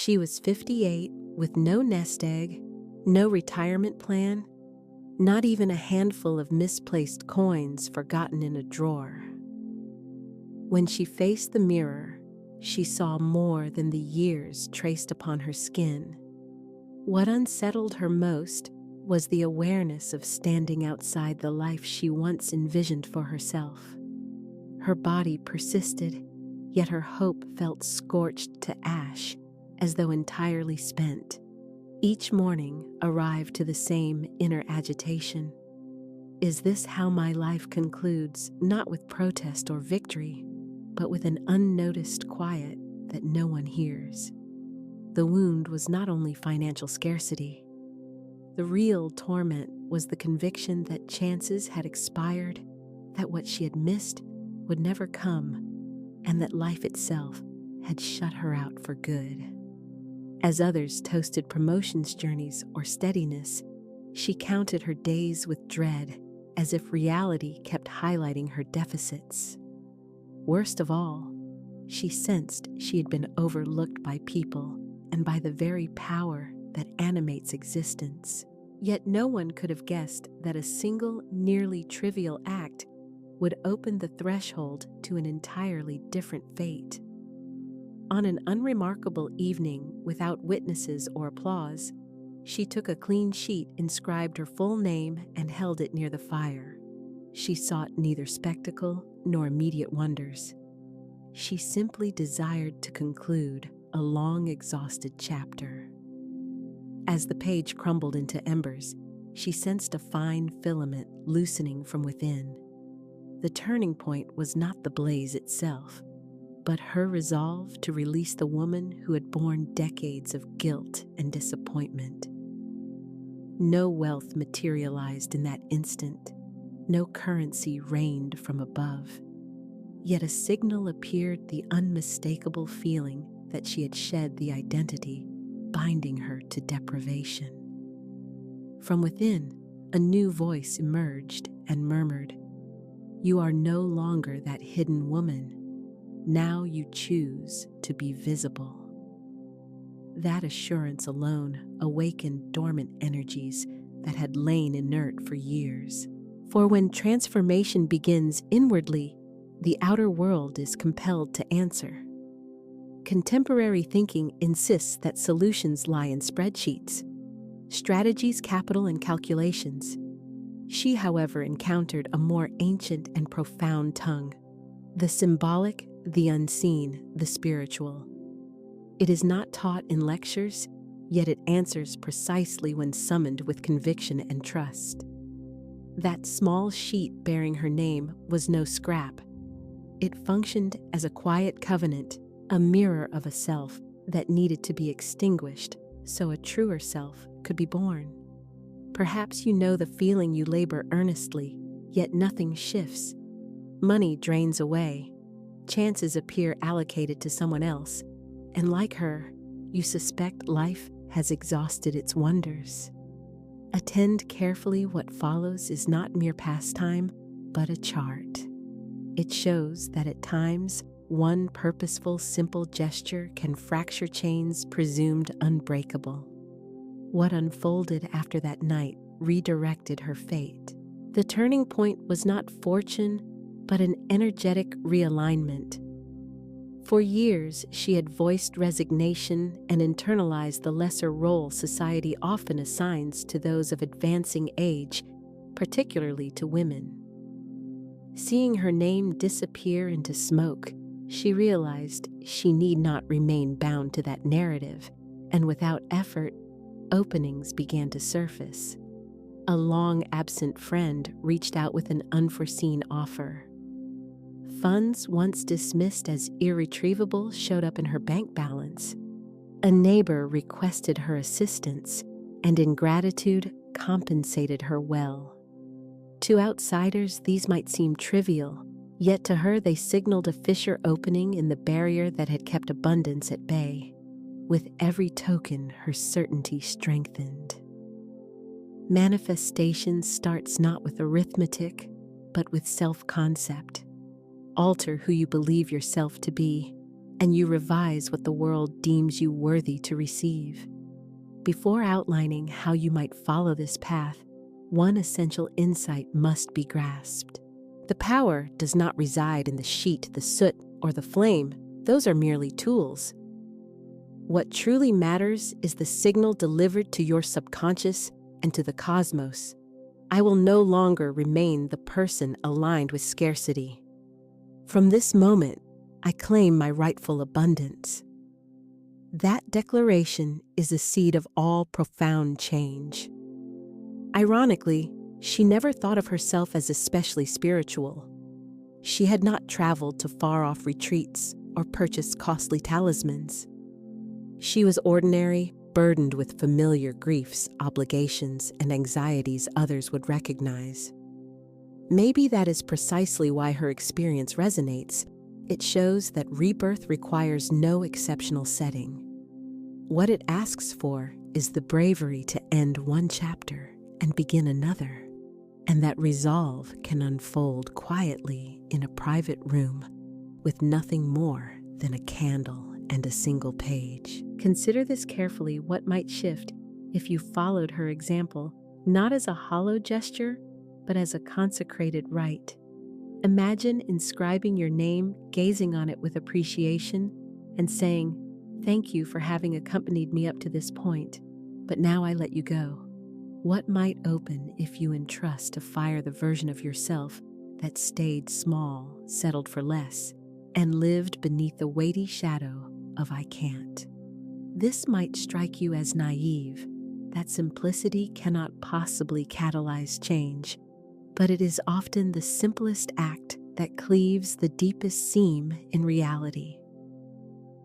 She was 58 with no nest egg, no retirement plan, not even a handful of misplaced coins forgotten in a drawer. When she faced the mirror, she saw more than the years traced upon her skin. What unsettled her most was the awareness of standing outside the life she once envisioned for herself. Her body persisted, yet her hope felt scorched to ash, as though entirely spent. Each morning arrived to the same inner agitation. Is this how my life concludes, not with protest or victory, but with an unnoticed quiet that no one hears? The wound was not only financial scarcity. The real torment was the conviction that chances had expired, that what she had missed would never come, and that life itself had shut her out for good. As others toasted promotions journeys or steadiness, she counted her days with dread, as if reality kept highlighting her deficits. Worst of all, she sensed she had been overlooked by people and by the very power that animates existence. Yet no one could have guessed that a single, nearly trivial act would open the threshold to an entirely different fate. On an unremarkable evening, without witnesses or applause, she took a clean sheet, inscribed her full name, and held it near the fire. She sought neither spectacle nor immediate wonders. She simply desired to conclude a long, exhausted chapter. As the page crumbled into embers, she sensed a fine filament loosening from within. The turning point was not the blaze itself, but her resolve to release the woman who had borne decades of guilt and disappointment. No wealth materialized in that instant. No currency rained from above. Yet a signal appeared, the unmistakable feeling that she had shed the identity binding her to deprivation. From within, a new voice emerged and murmured, "You are no longer that hidden woman. Now you choose to be visible." That assurance alone awakened dormant energies that had lain inert for years. For when transformation begins inwardly, the outer world is compelled to answer. Contemporary thinking insists that solutions lie in spreadsheets, strategies, capital, and calculations. She, however, encountered a more ancient and profound tongue: the symbolic, the unseen, the spiritual. It is not taught in lectures, yet it answers precisely when summoned with conviction and trust. That small sheet bearing her name was no scrap. It functioned as a quiet covenant, a mirror of a self that needed to be extinguished so a truer self could be born. Perhaps you know the feeling: you labor earnestly, yet nothing shifts. Money drains away, chances appear allocated to someone else, and like her, you suspect life has exhausted its wonders. Attend carefully. What follows is not mere pastime, but a chart. It shows that at times, one purposeful, simple gesture can fracture chains presumed unbreakable. What unfolded after that night redirected her fate. The turning point was not fortune, but an energetic realignment. For years, she had voiced resignation and internalized the lesser role society often assigns to those of advancing age, particularly to women. Seeing her name disappear into smoke, she realized she need not remain bound to that narrative, and without effort, openings began to surface. A long-absent friend reached out with an unforeseen offer. Funds once dismissed as irretrievable showed up in her bank balance. A neighbor requested her assistance, and in gratitude compensated her well. To outsiders, these might seem trivial, yet to her they signaled a fissure opening in the barrier that had kept abundance at bay. With every token, her certainty strengthened. Manifestation starts not with arithmetic, but with self-concept. Alter who you believe yourself to be. and you revise what the world deems you worthy to receive. Before outlining how you might follow this path, one essential insight must be grasped. The power does not reside in the sheet, the soot, or the flame. Those are merely tools. What truly matters is the signal delivered to your subconscious and to the cosmos. I will no longer remain the person aligned with scarcity. From this moment, I claim my rightful abundance. That declaration is the seed of all profound change. Ironically, she never thought of herself as especially spiritual. She had not traveled to far-off retreats or purchased costly talismans. She was ordinary, burdened with familiar griefs, obligations, and anxieties others would recognize. Maybe that is precisely why her experience resonates. It shows that rebirth requires no exceptional setting. What it asks for is the bravery to end one chapter and begin another, and that resolve can unfold quietly in a private room with nothing more than a candle and a single page. Consider this carefully. What might shift if you followed her example, not as a hollow gesture, but as a consecrated rite. Imagine inscribing your name, gazing on it with appreciation, and saying, "Thank you for having accompanied me up to this point, but now I let you go." What might open if you entrust to fire the version of yourself that stayed small, settled for less, and lived beneath the weighty shadow of "I can't"? This might strike you as naive, that simplicity cannot possibly catalyze change, but it is often the simplest act that cleaves the deepest seam in reality.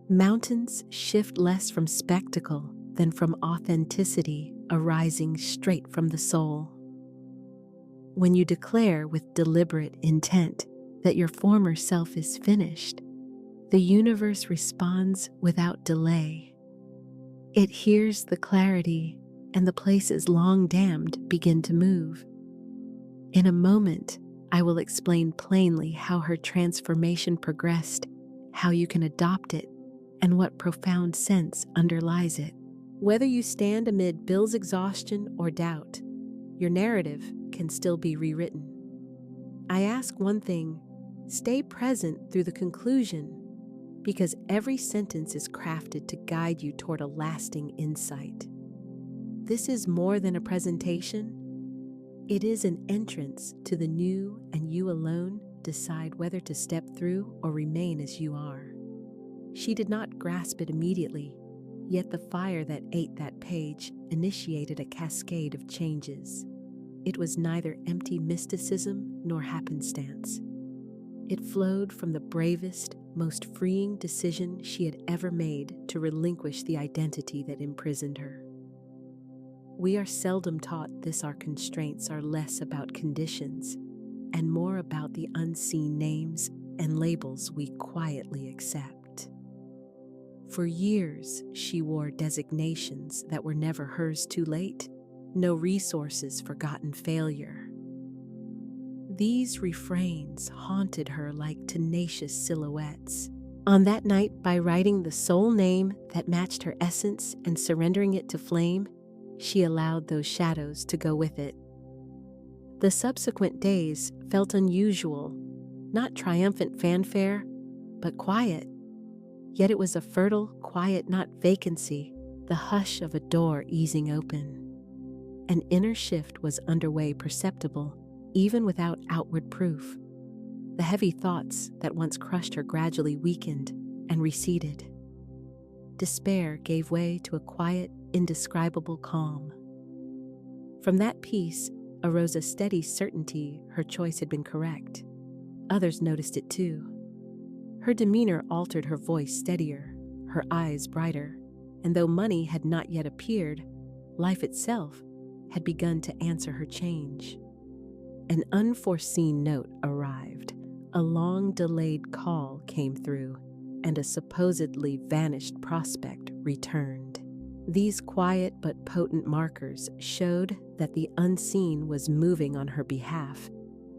Mountains shift less from spectacle than from authenticity arising straight from the soul. When you declare with deliberate intent that your former self is finished, the universe responds without delay. It hears the clarity, and the places long damned begin to move. In a moment, I will explain plainly how her transformation progressed, how you can adopt it, and what profound sense underlies it. Whether you stand amid Bill's exhaustion or doubt, your narrative can still be rewritten. I ask one thing: stay present through the conclusion, because every sentence is crafted to guide you toward a lasting insight. This is more than a presentation. It is an entrance to the new, and you alone decide whether to step through or remain as you are. She did not grasp it immediately, yet the fire that ate that page initiated a cascade of changes. It was neither empty mysticism nor happenstance. It flowed from the bravest, most freeing decision she had ever made to relinquish the identity that imprisoned her. We are seldom taught this. Our constraints are less about conditions and more about the unseen names and labels we quietly accept. For years, she wore designations that were never hers too late, no resources, forgotten failure. These refrains haunted her like tenacious silhouettes. On that night, by writing the sole name that matched her essence and surrendering it to flame, she allowed those shadows to go with it. The subsequent days felt unusual, not triumphant fanfare, but quiet. Yet it was a fertile quiet, not vacancy, the hush of a door easing open. An inner shift was underway, perceptible, even without outward proof. The heavy thoughts that once crushed her gradually weakened and receded. Despair gave way to a quiet, indescribable calm. From that peace arose a steady certainty her choice had been correct. Others noticed it too. Her demeanor altered, her voice steadier, her eyes brighter, and though money had not yet appeared, life itself had begun to answer her change. An unforeseen note arrived. A long-delayed call came through, and a supposedly vanished prospect returned. These quiet but potent markers showed that the unseen was moving on her behalf,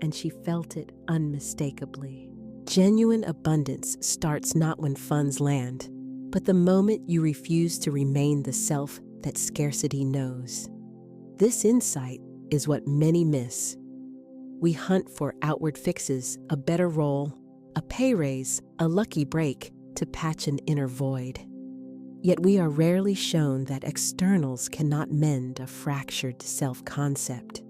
and she felt it unmistakably. Genuine abundance starts not when funds land, but the moment you refuse to remain the self that scarcity knows. This insight is what many miss. We hunt for outward fixes, a better role, a pay raise, a lucky break to patch an inner void. Yet we are rarely shown that externals cannot mend a fractured self-concept.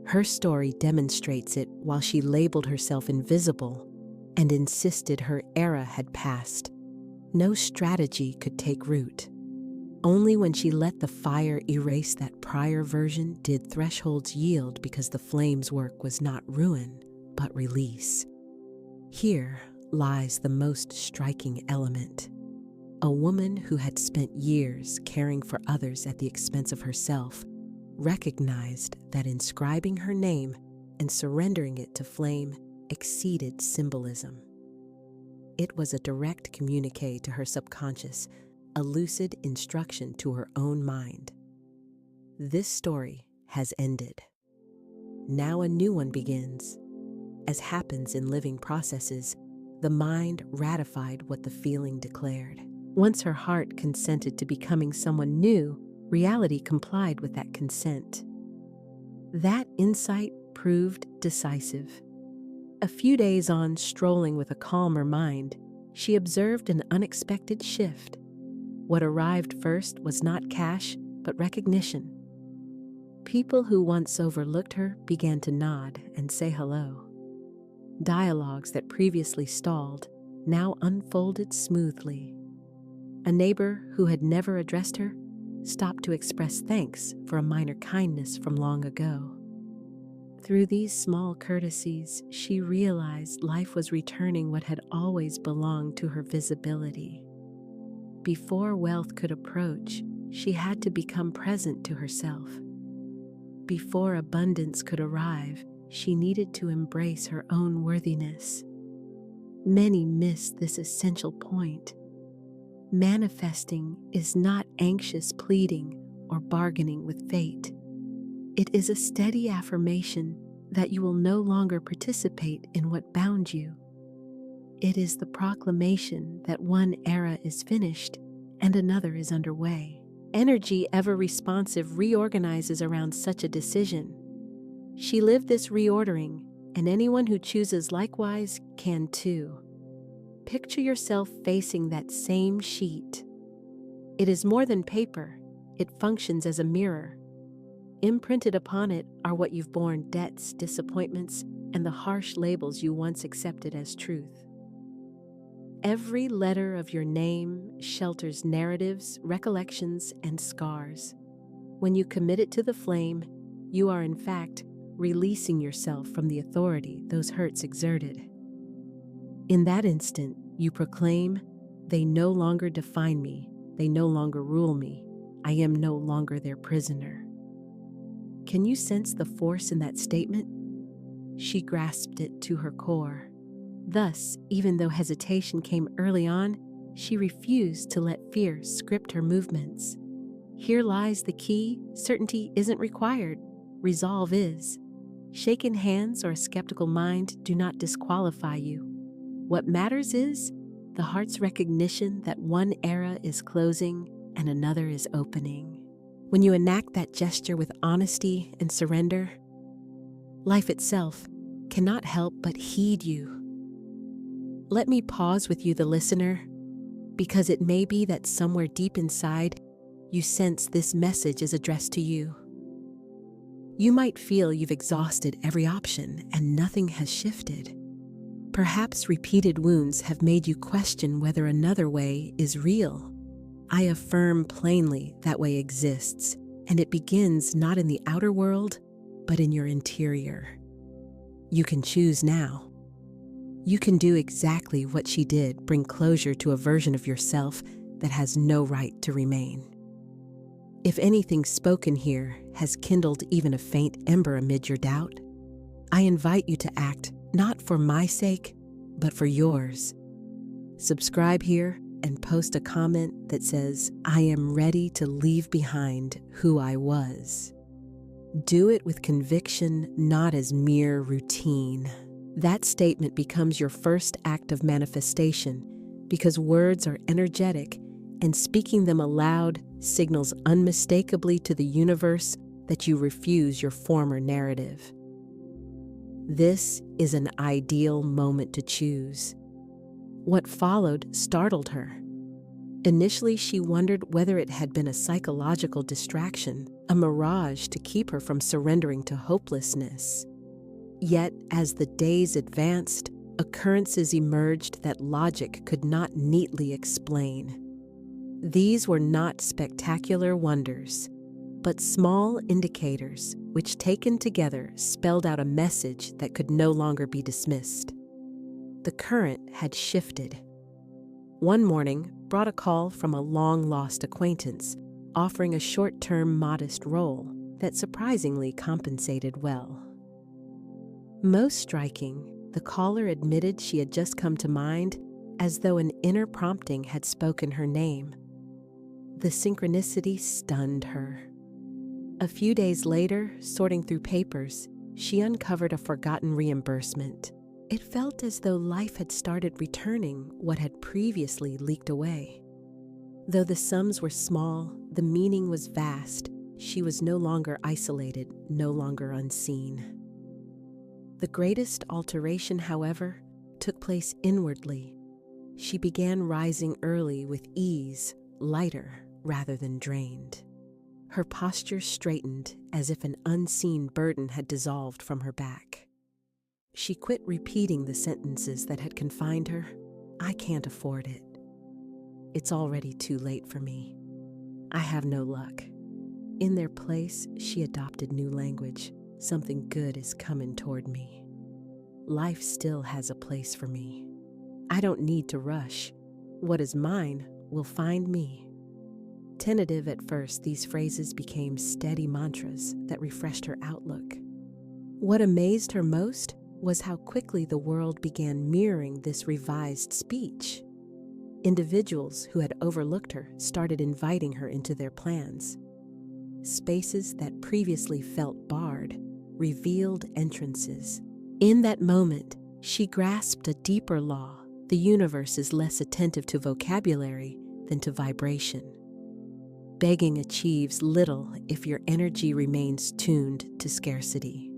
Her story demonstrates it while she labeled herself invisible and insisted her era had passed. No strategy could take root. Only when she let the fire erase that prior version did thresholds yield, because the flame's work was not ruin, but release. Here lies the most striking element. A woman who had spent years caring for others at the expense of herself recognized that inscribing her name and surrendering it to flame exceeded symbolism. It was a direct communique to her subconscious, a lucid instruction to her own mind. This story has ended. Now a new one begins. As happens in living processes, the mind ratified what the feeling declared. Once her heart consented to becoming someone new, reality complied with that consent. That insight proved decisive. A few days on, strolling with a calmer mind, she observed an unexpected shift. What arrived first was not cash, but recognition. People who once overlooked her began to nod and say hello. Dialogues that previously stalled now unfolded smoothly. A neighbor who had never addressed her stopped to express thanks for a minor kindness from long ago. Through these small courtesies, she realized life was returning what had always belonged to her visibility. Before wealth could approach, she had to become present to herself. Before abundance could arrive, she needed to embrace her own worthiness. Many miss this essential point. Manifesting is not anxious pleading or bargaining with fate. It is a steady affirmation that you will no longer participate in what bound you. It is the proclamation that one era is finished and another is underway. Energy ever responsive reorganizes around such a decision. She lived this reordering, and anyone who chooses likewise can too. Picture yourself facing that same sheet. It is more than paper. It functions as a mirror. Imprinted upon it are what you've borne: debts, disappointments, and the harsh labels you once accepted as truth. Every letter of your name shelters narratives, recollections, and scars. When you commit it to the flame, you are in fact releasing yourself from the authority those hurts exerted. In that instant, you proclaim, "They no longer define me, they no longer rule me, I am no longer their prisoner." Can you sense the force in that statement? She grasped it to her core. Thus, even though hesitation came early on, she refused to let fear script her movements. Here lies the key: certainty isn't required, resolve is. Shaken hands or a skeptical mind do not disqualify you. What matters is the heart's recognition that one era is closing and another is opening. When you enact that gesture with honesty and surrender, life itself cannot help but heed you. Let me pause with you, the listener, because it may be that somewhere deep inside, you sense this message is addressed to you. You might feel you've exhausted every option and nothing has shifted. Perhaps repeated wounds have made you question whether another way is real. I affirm plainly that way exists, and it begins not in the outer world, but in your interior. You can choose now. You can do exactly what she did: bring closure to a version of yourself that has no right to remain. If anything spoken here has kindled even a faint ember amid your doubt, I invite you to act not for my sake, but for yours. Subscribe here and post a comment that says, "I am ready to leave behind who I was." Do it with conviction, not as mere routine. That statement becomes your first act of manifestation because words are energetic and speaking them aloud signals unmistakably to the universe that you refuse your former narrative. This is an ideal moment to choose. What followed startled her. Initially, she wondered whether it had been a psychological distraction, a mirage to keep her from surrendering to hopelessness. Yet, as the days advanced, occurrences emerged that logic could not neatly explain. These were not spectacular wonders, but small indicators which, taken together, spelled out a message that could no longer be dismissed. The current had shifted. One morning brought a call from a long-lost acquaintance, offering a short-term modest role that surprisingly compensated well. Most striking, the caller admitted she had just come to mind as though an inner prompting had spoken her name. The synchronicity stunned her. A few days later, sorting through papers, she uncovered a forgotten reimbursement. It felt as though life had started returning what had previously leaked away. Though the sums were small, the meaning was vast. She was no longer isolated, no longer unseen. The greatest alteration, however, took place inwardly. She began rising early with ease, lighter rather than drained. Her posture straightened as if an unseen burden had dissolved from her back. She quit repeating the sentences that had confined her. "I can't afford it. It's already too late for me. I have no luck." In their place, she adopted new language. "Something good is coming toward me. Life still has a place for me. I don't need to rush. What is mine will find me." Tentative at first, these phrases became steady mantras that refreshed her outlook. What amazed her most was how quickly the world began mirroring this revised speech. Individuals who had overlooked her started inviting her into their plans. Spaces that previously felt barred revealed entrances. In that moment, she grasped a deeper law. The universe is less attentive to vocabulary than to vibration. Begging achieves little if your energy remains tuned to scarcity.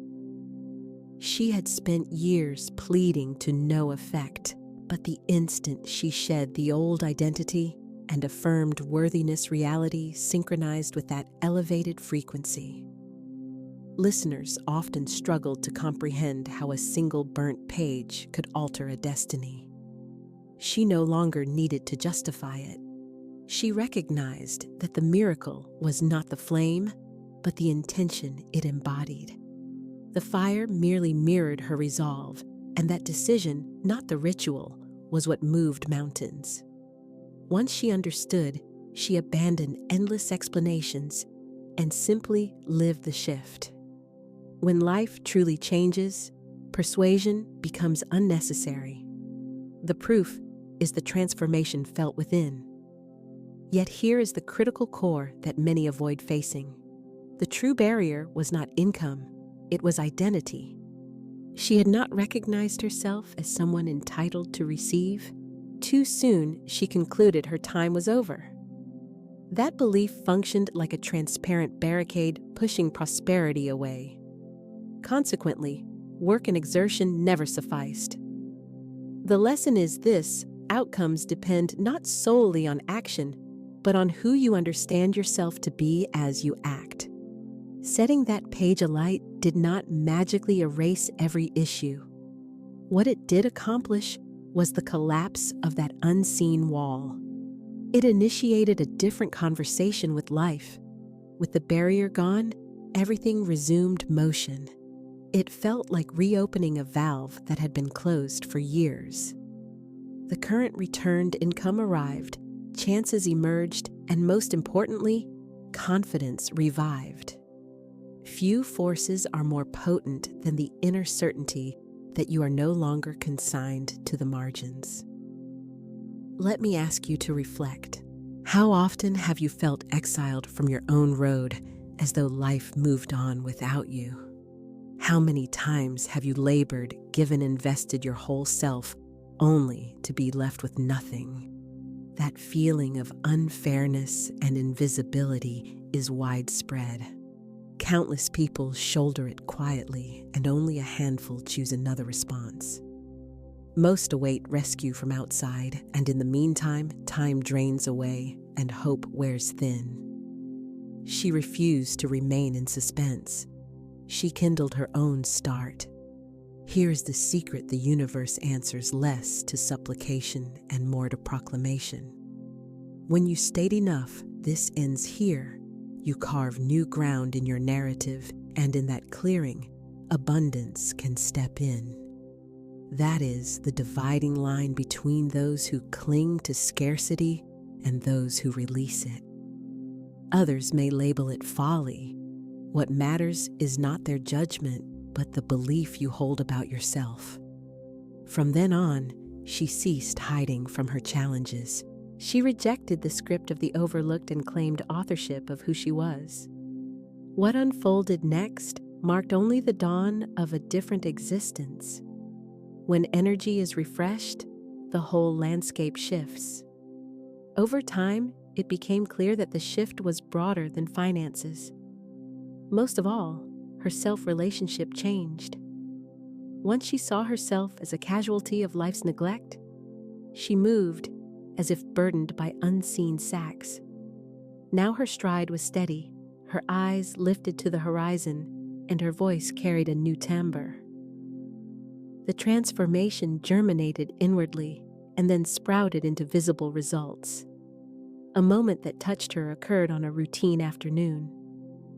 She had spent years pleading to no effect, but the instant she shed the old identity and affirmed worthiness, reality synchronized with that elevated frequency. Listeners often struggled to comprehend how a single burnt page could alter a destiny. She no longer needed to justify it. She recognized that the miracle was not the flame, but the intention it embodied. The fire merely mirrored her resolve, and that decision, not the ritual, was what moved mountains. Once she understood, she abandoned endless explanations and simply lived the shift. When life truly changes, persuasion becomes unnecessary. The proof is the transformation felt within. Yet here is the critical core that many avoid facing. The true barrier was not income, it was identity. She had not recognized herself as someone entitled to receive. Too soon, she concluded her time was over. That belief functioned like a transparent barricade pushing prosperity away. Consequently, work and exertion never sufficed. The lesson is this: outcomes depend not solely on action, but on who you understand yourself to be as you act. Setting that page alight did not magically erase every issue. What it did accomplish was the collapse of that unseen wall. It initiated a different conversation with life. With the barrier gone, everything resumed motion. It felt like reopening a valve that had been closed for years. The current returned, income arrived, chances emerged, and most importantly, confidence revived. Few forces are more potent than the inner certainty that you are no longer consigned to the margins. Let me ask you to reflect. How often have you felt exiled from your own road as though life moved on without you? How many times have you labored, given, invested your whole self, only to be left with nothing? That feeling of unfairness and invisibility is widespread. Countless people shoulder it quietly, and only a handful choose another response. Most await rescue from outside, and in the meantime, time drains away and hope wears thin. She refused to remain in suspense. She kindled her own start. Here's the secret: the universe answers less to supplication and more to proclamation. When you state enough, this ends here, you carve new ground in your narrative, and in that clearing, abundance can step in. That is the dividing line between those who cling to scarcity and those who release it. Others may label it folly. What matters is not their judgment, but the belief you hold about yourself. From then on, she ceased hiding from her challenges. She rejected the script of the overlooked and claimed authorship of who she was. What unfolded next marked only the dawn of a different existence. When energy is refreshed, the whole landscape shifts. Over time, it became clear that the shift was broader than finances. Most of all, her self-relationship changed. Once she saw herself as a casualty of life's neglect, she moved as if burdened by unseen sacks. Now her stride was steady, her eyes lifted to the horizon, and her voice carried a new timbre. The transformation germinated inwardly and then sprouted into visible results. A moment that touched her occurred on a routine afternoon.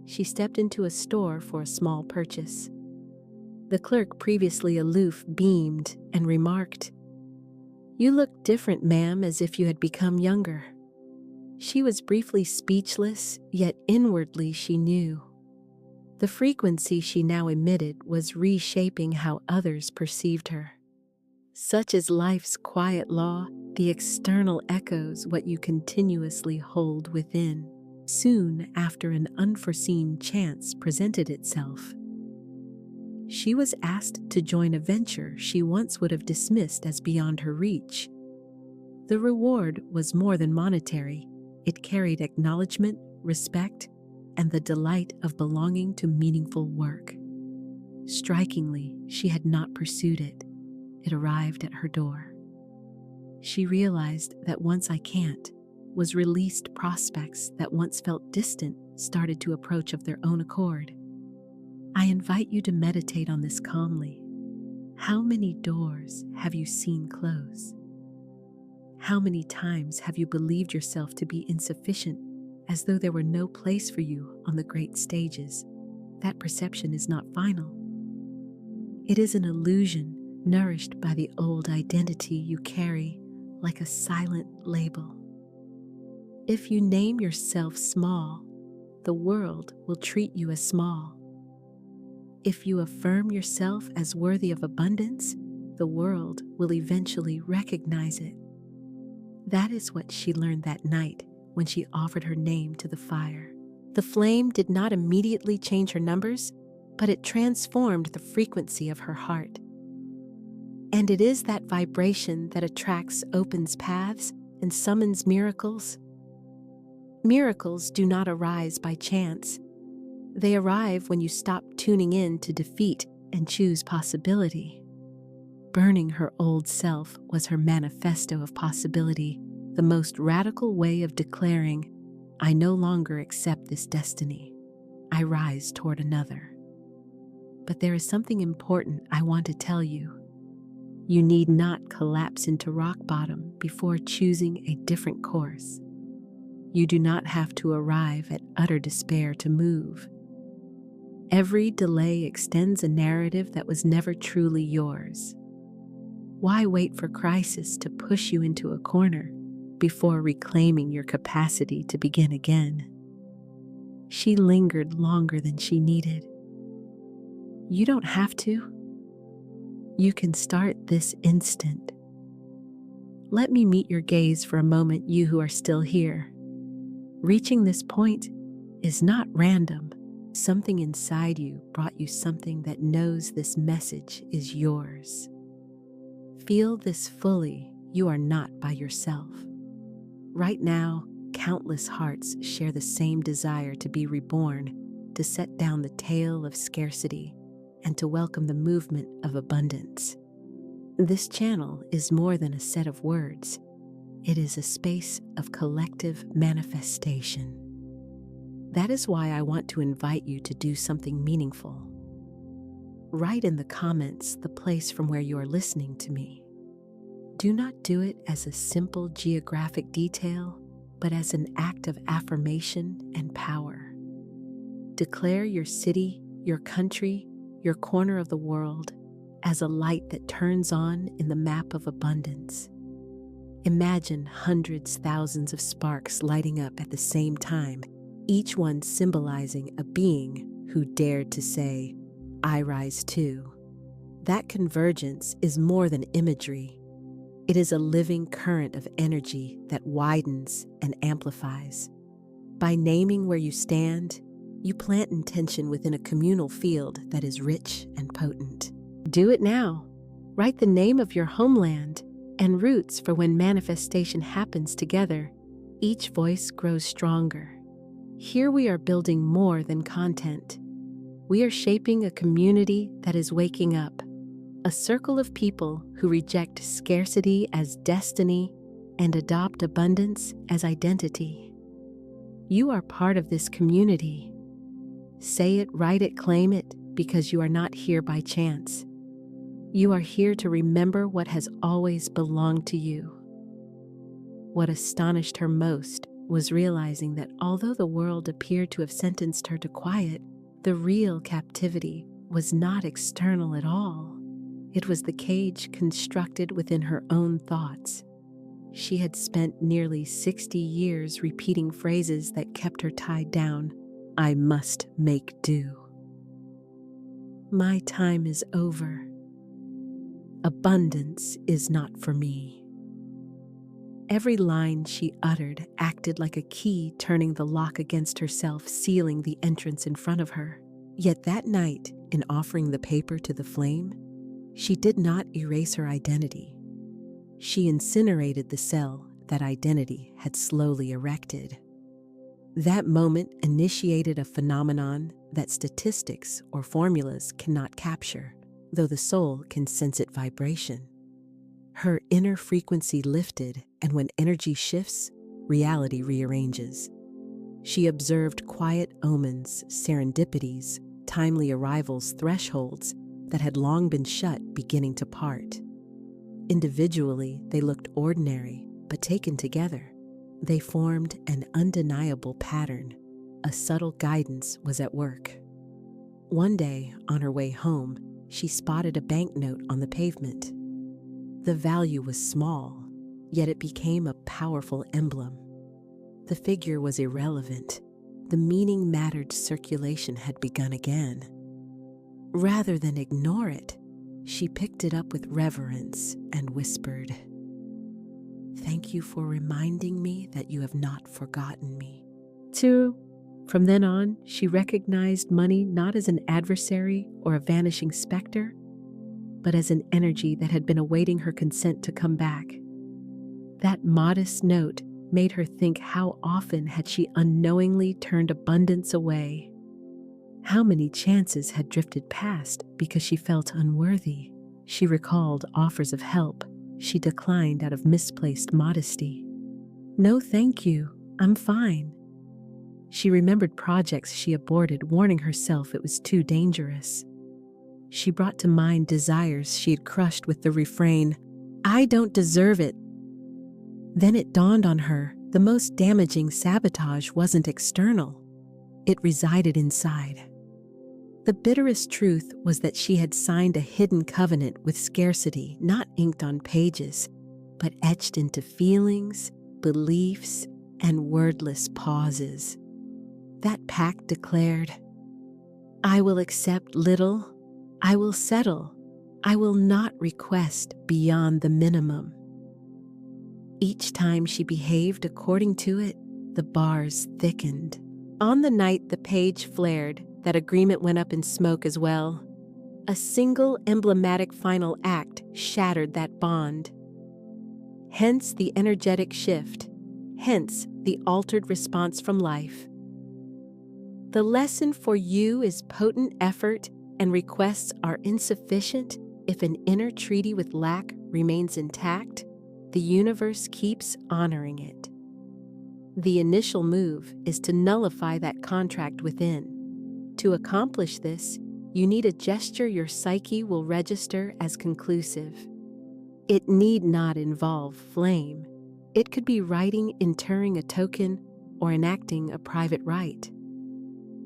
She stepped into a store for a small purchase. The clerk, previously aloof, beamed and remarked, "You look different, ma'am, as if you had become younger." She was briefly speechless, yet inwardly she knew. The frequency she now emitted was reshaping how others perceived her. Such is life's quiet law, the external echoes what you continuously hold within. Soon after, an unforeseen chance presented itself. She was asked to join a venture she once would have dismissed as beyond her reach. The reward was more than monetary. It carried acknowledgement, respect, and the delight of belonging to meaningful work. Strikingly, she had not pursued it. It arrived at her door. She realized that "once I can't" was released. Prospects that once felt distant started to approach of their own accord. I invite you to meditate on this calmly. How many doors have you seen close? How many times have you believed yourself to be insufficient, as though there were no place for you on the great stages? That perception is not final. It is an illusion nourished by the old identity you carry like a silent label. If you name yourself small, the world will treat you as small. If you affirm yourself as worthy of abundance, the world will eventually recognize it. That is what she learned that night when she offered her name to the fire. The flame did not immediately change her numbers, but it transformed the frequency of her heart. And it is that vibration that attracts, opens paths, and summons miracles. Miracles do not arise by chance. They arrive when you stop tuning in to defeat and choose possibility. Burning her old self was her manifesto of possibility, the most radical way of declaring, "I no longer accept this destiny. I rise toward another." But there is something important I want to tell you. You need not collapse into rock bottom before choosing a different course. You do not have to arrive at utter despair to move. Every delay extends a narrative that was never truly yours. Why wait for crisis to push you into a corner before reclaiming your capacity to begin again? She lingered longer than she needed. You don't have to. You can start this instant. Let me meet your gaze for a moment, you who are still here. Reaching this point is not random. Something inside you brought you something that knows this message is yours. Feel this fully. You are not by yourself. Right now, countless hearts share the same desire to be reborn, to set down the tale of scarcity, and to welcome the movement of abundance. This channel is more than a set of words. It is a space of collective manifestation. That is why I want to invite you to do something meaningful. Write in the comments the place from where you are listening to me. Do not do it as a simple geographic detail, but as an act of affirmation and power. Declare your city, your country, your corner of the world as a light that turns on in the map of abundance. Imagine hundreds, thousands of sparks lighting up at the same time, each one symbolizing a being who dared to say, "I rise too." That convergence is more than imagery. It is a living current of energy that widens and amplifies. By naming where you stand, you plant intention within a communal field that is rich and potent. Do it now. Write the name of your homeland and roots, for when manifestation happens together, each voice grows stronger. Here we are building more than content. We are shaping a community that is waking up, a circle of people who reject scarcity as destiny and adopt abundance as identity. You are part of this community. Say it, write it, claim it, because you are not here by chance. You are here to remember what has always belonged to you. What astonished her most was realizing that although the world appeared to have sentenced her to quiet, the real captivity was not external at all. It was the cage constructed within her own thoughts. She had spent nearly 60 years repeating phrases that kept her tied down. I must make do. My time is over. Abundance is not for me. Every line she uttered acted like a key turning the lock against herself, sealing the entrance in front of her. Yet that night, in offering the paper to the flame, she did not erase her identity. She incinerated the cell that identity had slowly erected. That moment initiated a phenomenon that statistics or formulas cannot capture, though the soul can sense its vibration. Her inner frequency lifted, and when energy shifts, reality rearranges. She observed quiet omens, serendipities, timely arrivals, thresholds that had long been shut beginning to part. Individually, they looked ordinary, but taken together, they formed an undeniable pattern. A subtle guidance was at work. One day, on her way home, she spotted a banknote on the pavement. The value was small, yet it became a powerful emblem. The figure was irrelevant. The meaning mattered. Circulation had begun again. Rather than ignore it, she picked it up with reverence and whispered, "Thank you for reminding me that you have not forgotten me." From then on, she recognized money not as an adversary or a vanishing specter, but as an energy that had been awaiting her consent to come back. That modest note made her think how often had she unknowingly turned abundance away. How many chances had drifted past because she felt unworthy. She recalled offers of help she declined out of misplaced modesty. "No, thank you. I'm fine." She remembered projects she aborted, warning herself it was too dangerous. She brought to mind desires she had crushed with the refrain, "I don't deserve it." Then it dawned on her, the most damaging sabotage wasn't external. It resided inside. The bitterest truth was that she had signed a hidden covenant with scarcity, not inked on pages, but etched into feelings, beliefs, and wordless pauses. That pact declared, "I will accept little, I will settle, I will not request beyond the minimum." Each time she behaved according to it, the bars thickened. On the night the page flared, that agreement went up in smoke as well. A single emblematic final act shattered that bond. Hence the energetic shift, hence the altered response from life. The lesson for you is potent effort and requests are insufficient if an inner treaty with lack remains intact. The universe keeps honoring it. The initial move is to nullify that contract within. To accomplish this, you need a gesture your psyche will register as conclusive. It need not involve flame. It could be writing, interring a token, or enacting a private rite.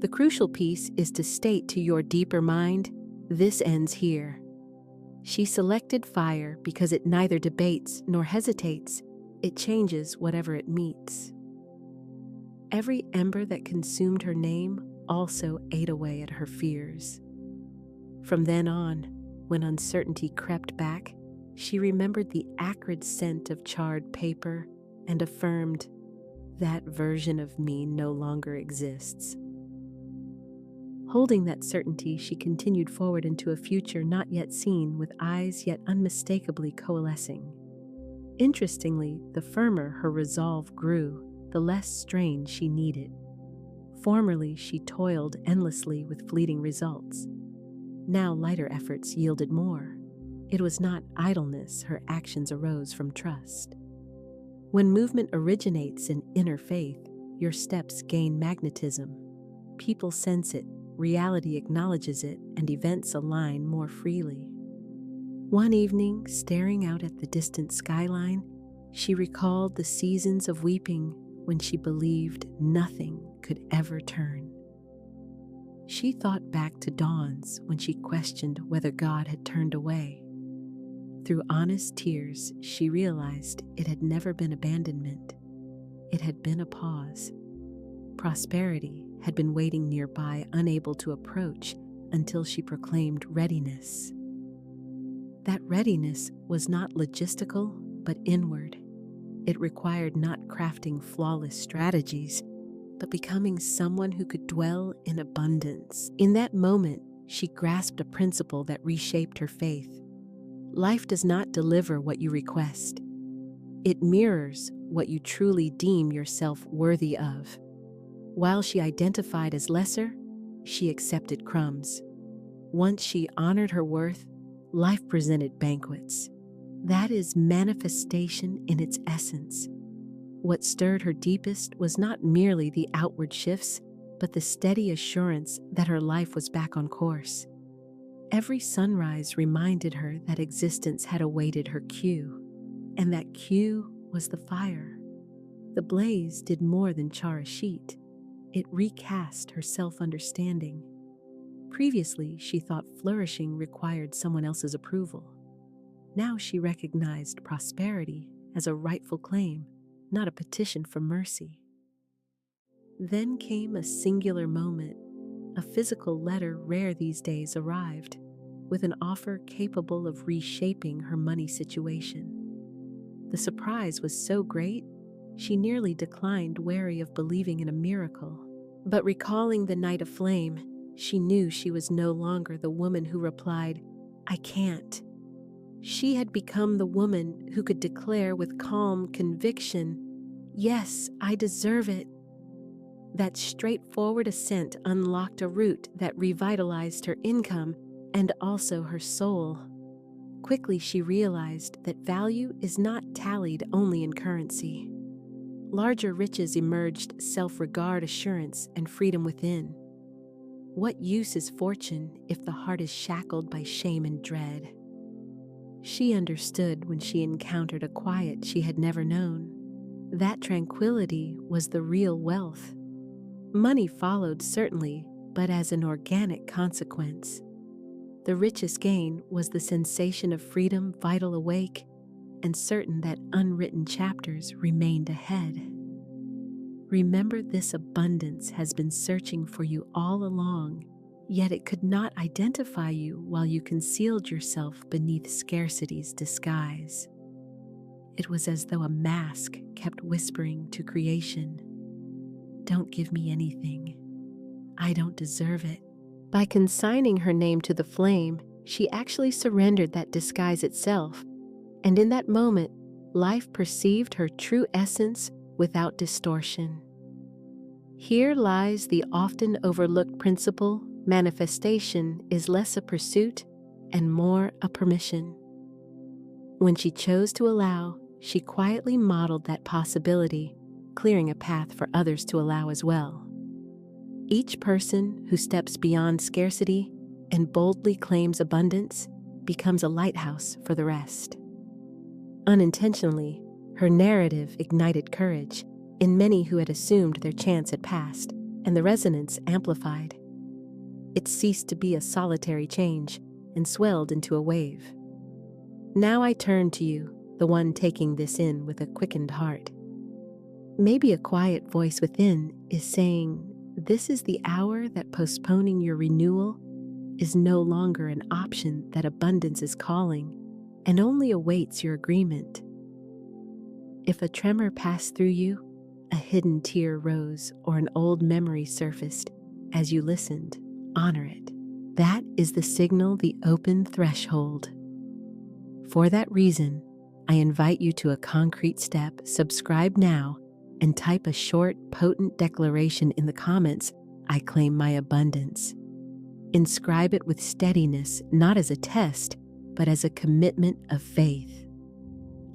The crucial piece is to state to your deeper mind, this ends here. She selected fire because it neither debates nor hesitates. It changes whatever it meets. Every ember that consumed her name also ate away at her fears. From then on, when uncertainty crept back, she remembered the acrid scent of charred paper and affirmed, that version of me no longer exists. Holding that certainty, she continued forward into a future not yet seen, with eyes yet unmistakably coalescing. Interestingly, the firmer her resolve grew, the less strain she needed. Formerly, she toiled endlessly with fleeting results. Now lighter efforts yielded more. It was not idleness, her actions arose from trust. When movement originates in inner faith, your steps gain magnetism. People sense it, reality acknowledges it, and events align more freely. One evening, staring out at the distant skyline, she recalled the seasons of weeping when she believed nothing could ever turn. She thought back to dawns when she questioned whether God had turned away. Through honest tears, she realized it had never been abandonment. It had been a pause. Prosperity had been waiting nearby, unable to approach until she proclaimed readiness. That readiness was not logistical, but inward. It required not crafting flawless strategies, but becoming someone who could dwell in abundance. In that moment, she grasped a principle that reshaped her faith. Life does not deliver what you request. It mirrors what you truly deem yourself worthy of. While she identified as lesser, she accepted crumbs. Once she honored her worth, life presented banquets. That is manifestation in its essence. What stirred her deepest was not merely the outward shifts, but the steady assurance that her life was back on course. Every sunrise reminded her that existence had awaited her cue, and that cue was the fire. The blaze did more than char a sheet. It recast her self-understanding. Previously, she thought flourishing required someone else's approval. Now she recognized prosperity as a rightful claim, not a petition for mercy. Then came a singular moment. A physical letter rare these days arrived, with an offer capable of reshaping her money situation. The surprise was so great, she nearly declined, wary of believing in a miracle. But recalling the night of flame, she knew she was no longer the woman who replied, "I can't." She had become the woman who could declare with calm conviction, "Yes, I deserve it." That straightforward assent unlocked a route that revitalized her income and also her soul. Quickly she realized that value is not tallied only in currency. Larger riches emerged: self-regard, assurance, and freedom within. What use is fortune if the heart is shackled by shame and dread? She understood when she encountered a quiet she had never known. That tranquility was the real wealth. Money followed, certainly, but as an organic consequence. The richest gain was the sensation of freedom, vital, awake, and certain that unwritten chapters remained ahead. Remember, this abundance has been searching for you all along, yet it could not identify you while you concealed yourself beneath scarcity's disguise. It was as though a mask kept whispering to creation, "Don't give me anything. I don't deserve it. By consigning her name to the flame, she actually surrendered that disguise itself, and in that moment, life perceived her true essence without distortion. Here lies the often overlooked principle: manifestation is less a pursuit and more a permission. When she chose to allow, she quietly modeled that possibility, clearing a path for others to allow as well. Each person who steps beyond scarcity and boldly claims abundance becomes a lighthouse for the rest. Unintentionally, her narrative ignited courage in many who had assumed their chance had passed, and the resonance amplified. It ceased to be a solitary change and swelled into a wave. Now I turn to you, the one taking this in with a quickened heart. Maybe a quiet voice within is saying, this is the hour that postponing your renewal is no longer an option, that abundance is calling and only awaits your agreement. If a tremor passed through you, a hidden tear rose, or an old memory surfaced as you listened, honor it. That is the signal, the open threshold. For that reason, I invite you to a concrete step. Subscribe now and type a short, potent declaration in the comments: I claim my abundance. Inscribe it with steadiness, not as a test, but as a commitment of faith.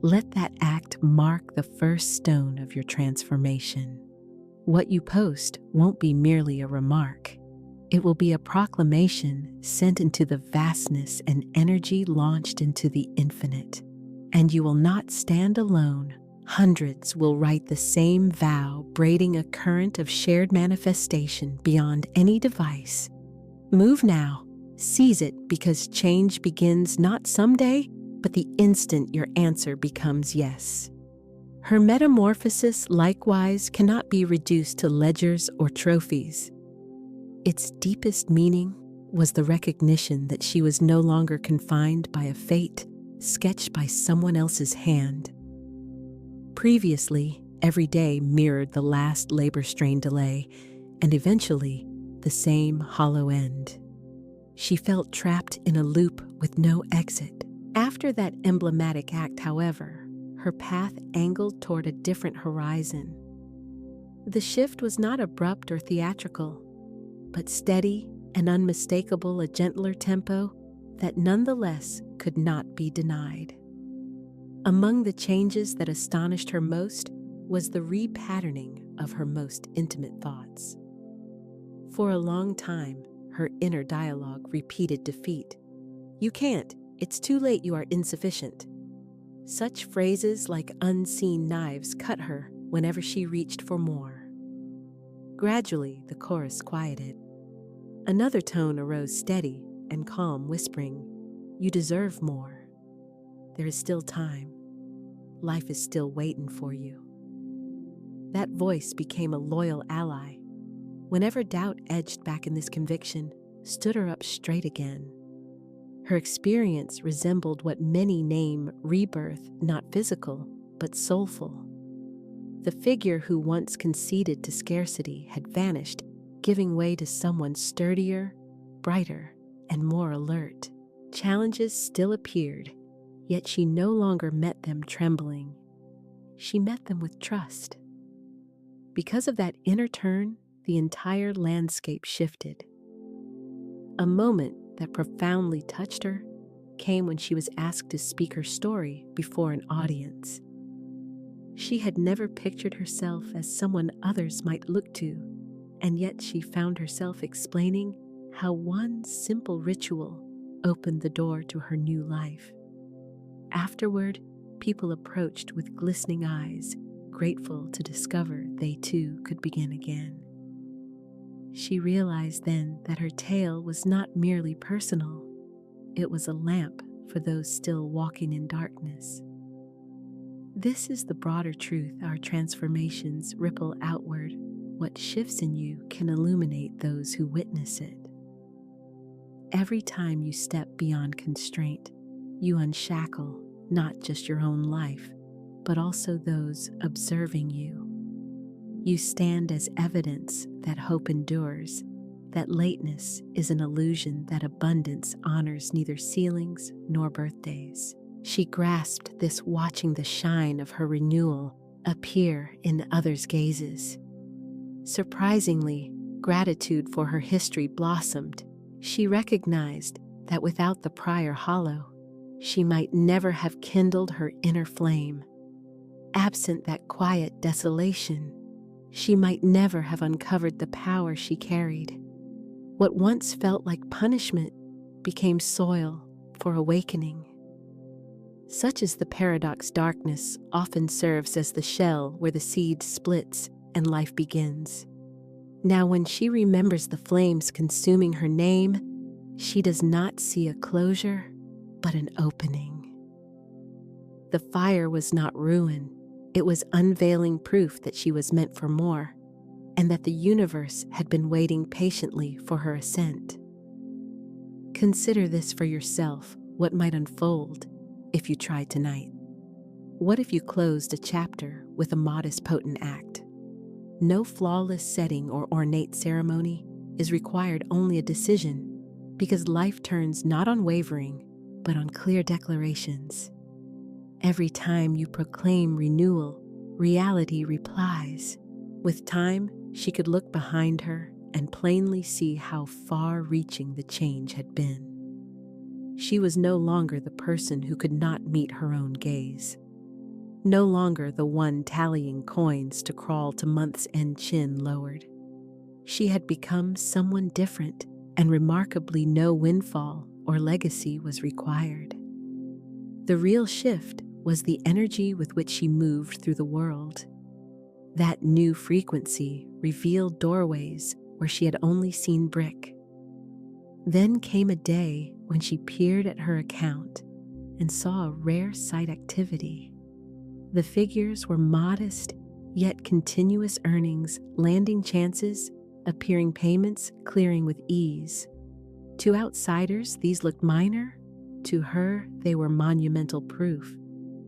Let that act mark the first stone of your transformation. What you post won't be merely a remark. It will be a proclamation sent into the vastness and energy launched into the infinite. And you will not stand alone. Hundreds will write the same vow, braiding a current of shared manifestation beyond any device. Move now. Seize it, because change begins not someday, but the instant your answer becomes yes. Her metamorphosis, likewise, cannot be reduced to ledgers or trophies. Its deepest meaning was the recognition that she was no longer confined by a fate sketched by someone else's hand. Previously, every day mirrored the last labor-strained delay, and eventually, the same hollow end. She felt trapped in a loop with no exit. After that emblematic act, however, her path angled toward a different horizon. The shift was not abrupt or theatrical, but steady and unmistakable, a gentler tempo that nonetheless could not be denied. Among the changes that astonished her most was the repatterning of her most intimate thoughts. For a long time, her inner dialogue repeated defeat. You can't. It's too late. You are insufficient. Such phrases like unseen knives cut her whenever she reached for more. Gradually, the chorus quieted. Another tone arose, steady and calm, whispering, you deserve more. There is still time. Life is still waiting for you. That voice became a loyal ally. Whenever doubt edged back in, this conviction stood her up straight again. Her experience resembled what many name rebirth, not physical, but soulful. The figure who once conceded to scarcity had vanished, giving way to someone sturdier, brighter, and more alert. Challenges still appeared, yet she no longer met them trembling. She met them with trust. Because of that inner turn, the entire landscape shifted. A moment that profoundly touched her came when she was asked to speak her story before an audience. She had never pictured herself as someone others might look to, and yet she found herself explaining how one simple ritual opened the door to her new life. Afterward, people approached with glistening eyes, grateful to discover they too could begin again. She realized then that her tale was not merely personal. It was a lamp for those still walking in darkness. This is the broader truth. Our transformations ripple outward. What shifts in you can illuminate those who witness it. Every time you step beyond constraint, you unshackle not just your own life, but also those observing you. You stand as evidence that hope endures, that lateness is an illusion, that abundance honors neither ceilings nor birthdays. She grasped this watching the shine of her renewal appear in others' gazes. Surprisingly, gratitude for her history blossomed. She recognized that without the prior hollow, she might never have kindled her inner flame. Absent that quiet desolation, she might never have uncovered the power she carried. What once felt like punishment became soil for awakening. Such is the paradox. Darkness often serves as the shell where the seed splits and life begins. Now, when she remembers the flames consuming her name, she does not see a closure, but an opening. The fire was not ruin. It was unveiling proof that she was meant for more, and that the universe had been waiting patiently for her ascent. Consider this for yourself, what might unfold if you tried tonight. What if you closed a chapter with a modest, potent act? No flawless setting or ornate ceremony is required, only a decision, because life turns not on wavering, but on clear declarations. Every time you proclaim renewal, reality replies. With time, she could look behind her and plainly see how far-reaching the change had been. She was no longer the person who could not meet her own gaze. No longer the one tallying coins to crawl to month's end, chin lowered. She had become someone different, and remarkably no windfall or legacy was required. The real shift was the energy with which she moved through the world. That new frequency revealed doorways where she had only seen brick. Then came a day when she peered at her account and saw a rare sight: activity. The figures were modest, yet continuous earnings, landing chances, appearing payments, clearing with ease. To outsiders, these looked minor. To her, they were monumental proof,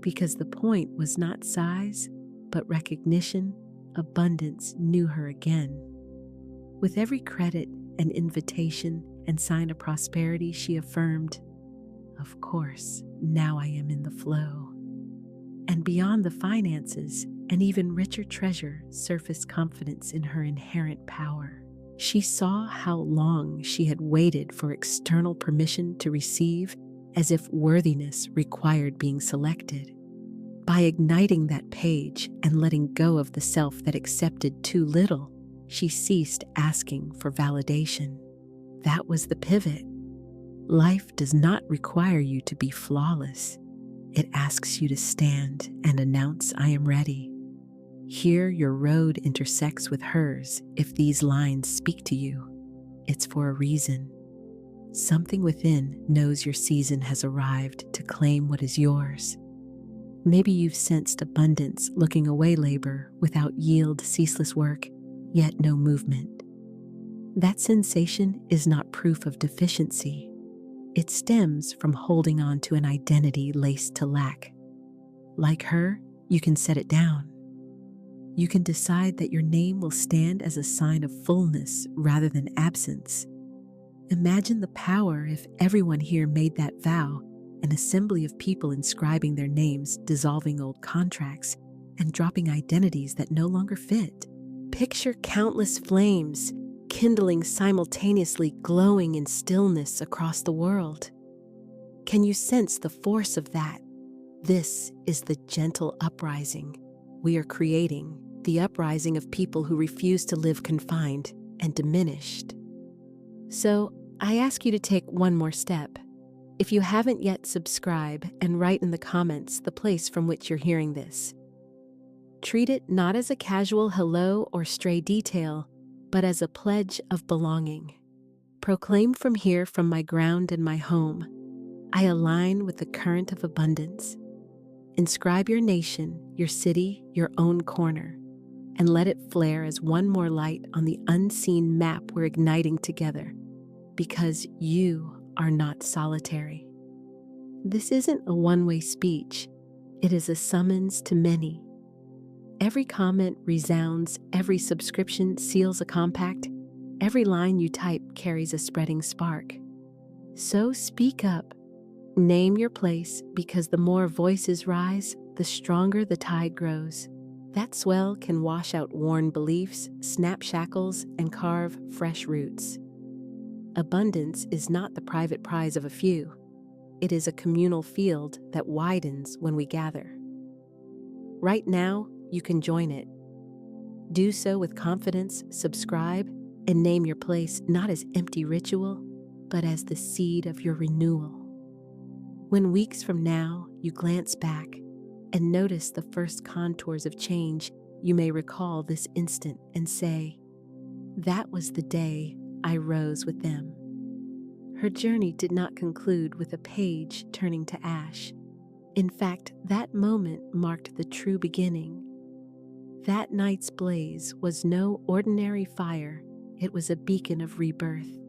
because the point was not size, but recognition. Abundance knew her again. With every credit and invitation and sign of prosperity, she affirmed, "Of course, now I am in the flow." And beyond the finances, an even richer treasure surfaced: confidence in her inherent power. She saw how long she had waited for external permission to receive, as if worthiness required being selected. By igniting that page and letting go of the self that accepted too little, she ceased asking for validation. That was the pivot. Life does not require you to be flawless. It asks you to stand and announce, "I am ready." Here your road intersects with hers. If these lines speak to you, it's for a reason. Something within knows your season has arrived to claim what is yours. Maybe you've sensed abundance looking away, labor without yield, ceaseless work, yet no movement. That sensation is not proof of deficiency. It stems from holding on to an identity laced to lack. Like her, you can set it down. You can decide that your name will stand as a sign of fullness rather than absence. Imagine the power if everyone here made that vow: an assembly of people inscribing their names, dissolving old contracts, and dropping identities that no longer fit. Picture countless flames kindling simultaneously, glowing in stillness across the world. Can you sense the force of that? This is the gentle uprising we are creating, the uprising of people who refuse to live confined and diminished. So, I ask you to take one more step. If you haven't yet, subscribe and write in the comments the place from which you're hearing this. Treat it not as a casual hello or stray detail, but as a pledge of belonging. Proclaim from here, from my ground and my home, I align with the current of abundance. Inscribe your nation, your city, your own corner, and let it flare as one more light on the unseen map we're igniting together, because you are not solitary. This isn't a one-way speech. It is a summons to many. Every comment resounds, every subscription seals a compact, Every line you type carries a spreading spark. So speak up. Name your place, because the more voices rise, the stronger the tide grows. That swell can wash out worn beliefs, snap shackles, and carve fresh roots. Abundance is not the private prize of a few. It is a communal field that widens when we gather. Right now, you can join it. Do so with confidence, subscribe, and name your place not as empty ritual, but as the seed of your renewal. When weeks from now you glance back and notice the first contours of change, you may recall this instant and say, "That was the day I rose with them." Her journey did not conclude with a page turning to ash. In fact, that moment marked the true beginning. That night's blaze was no ordinary fire, it was a beacon of rebirth.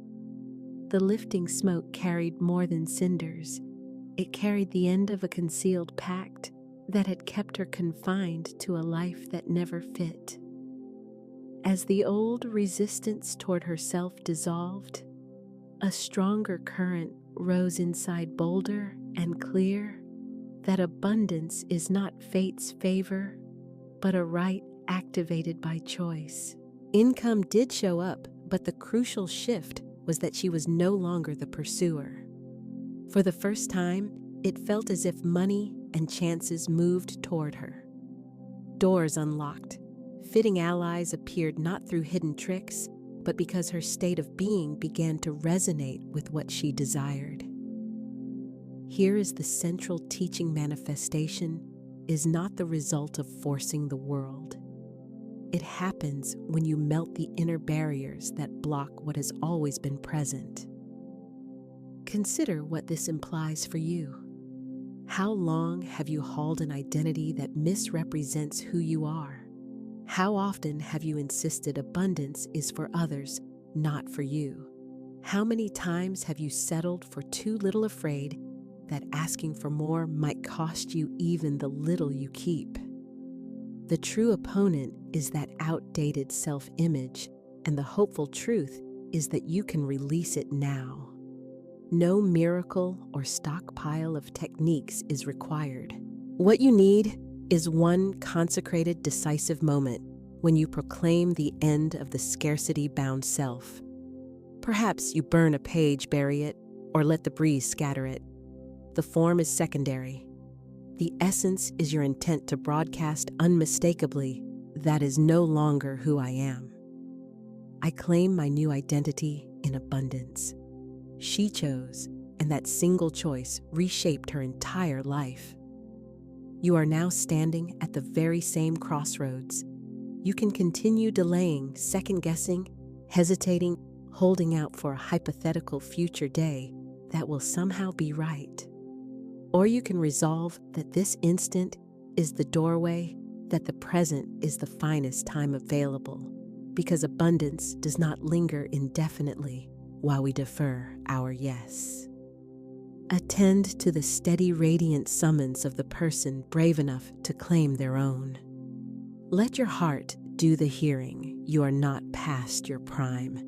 The lifting smoke carried more than cinders. It carried the end of a concealed pact that had kept her confined to a life that never fit. As the old resistance toward herself dissolved, a stronger current rose inside, bolder and clear, that abundance is not fate's favor, but a right activated by choice. Income did show up, but the crucial shift was that she was no longer the pursuer. For the first time, it felt as if money and chances moved toward her. Doors unlocked. Fitting allies appeared not through hidden tricks, but because her state of being began to resonate with what she desired. Here is the central teaching: manifestation is not the result of forcing the world. It happens when you melt the inner barriers that block what has always been present. Consider what this implies for you. How long have you held an identity that misrepresents who you are? How often have you insisted abundance is for others, not for you? How many times have you settled for too little, afraid that asking for more might cost you even the little you keep? The true opponent is that outdated self-image, and the hopeful truth is that you can release it now. No miracle or stockpile of techniques is required. What you need is one consecrated, decisive moment when you proclaim the end of the scarcity-bound self. Perhaps you burn a page, bury it, or let the breeze scatter it. The form is secondary. The essence is your intent to broadcast unmistakably, "That is no longer who I am. I claim my new identity in abundance." She chose, and that single choice reshaped her entire life. You are now standing at the very same crossroads. You can continue delaying, second-guessing, hesitating, holding out for a hypothetical future day that will somehow be right. Or you can resolve that this instant is the doorway, that the present is the finest time available, because abundance does not linger indefinitely while we defer our yes. Attend to the steady, radiant summons of the person brave enough to claim their own. Let your heart do the hearing. You are not past your prime.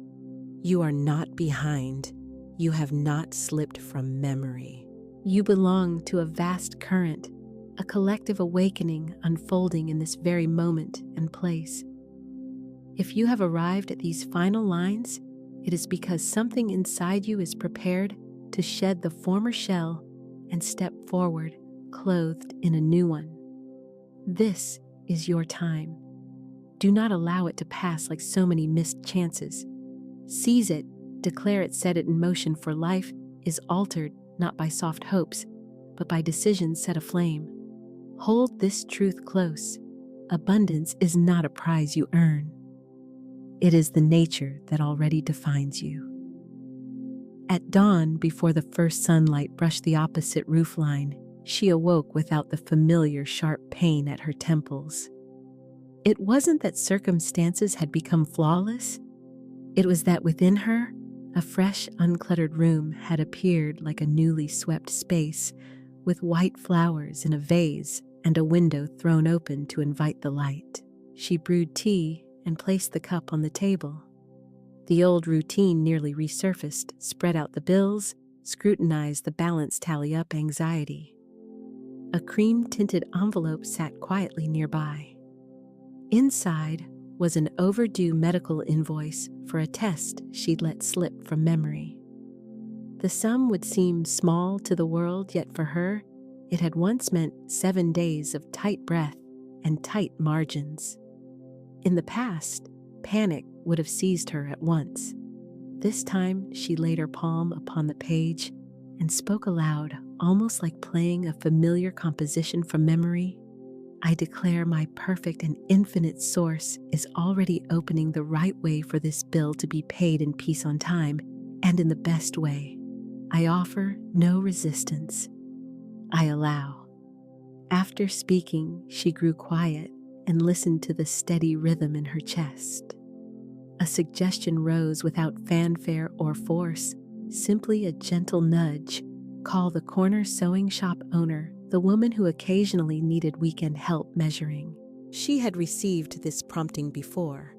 You are not behind. You have not slipped from memory. You belong to a vast current, a collective awakening unfolding in this very moment and place. If you have arrived at these final lines, it is because something inside you is prepared to shed the former shell and step forward, clothed in a new one. This is your time. Do not allow it to pass like so many missed chances. Seize it, declare it, set it in motion, for life is altered not by soft hopes, but by decisions set aflame. Hold this truth close. Abundance is not a prize you earn. It is the nature that already defines you. At dawn, before the first sunlight brushed the opposite roofline, she awoke without the familiar sharp pain at her temples. It wasn't that circumstances had become flawless. It was that within her, a fresh, uncluttered room had appeared like a newly swept space, with white flowers in a vase and a window thrown open to invite the light. She brewed tea and placed the cup on the table. The old routine nearly resurfaced, spread out the bills, scrutinized the balance, tally up anxiety. A cream-tinted envelope sat quietly nearby. Inside was an overdue medical invoice for a test she'd let slip from memory. The sum would seem small to the world, yet for her, it had once meant 7 days of tight breath and tight margins. In the past, panic would have seized her at once. This time, she laid her palm upon the page and spoke aloud, almost like playing a familiar composition from memory. I declare my perfect and infinite source is already opening the right way for this bill to be paid in peace, on time, and in the best way. I offer no resistance. I allow. After speaking, she grew quiet and listened to the steady rhythm in her chest. A suggestion rose without fanfare or force, simply a gentle nudge. Call the corner sewing shop owner, the woman who occasionally needed weekend help measuring. She had received this prompting before,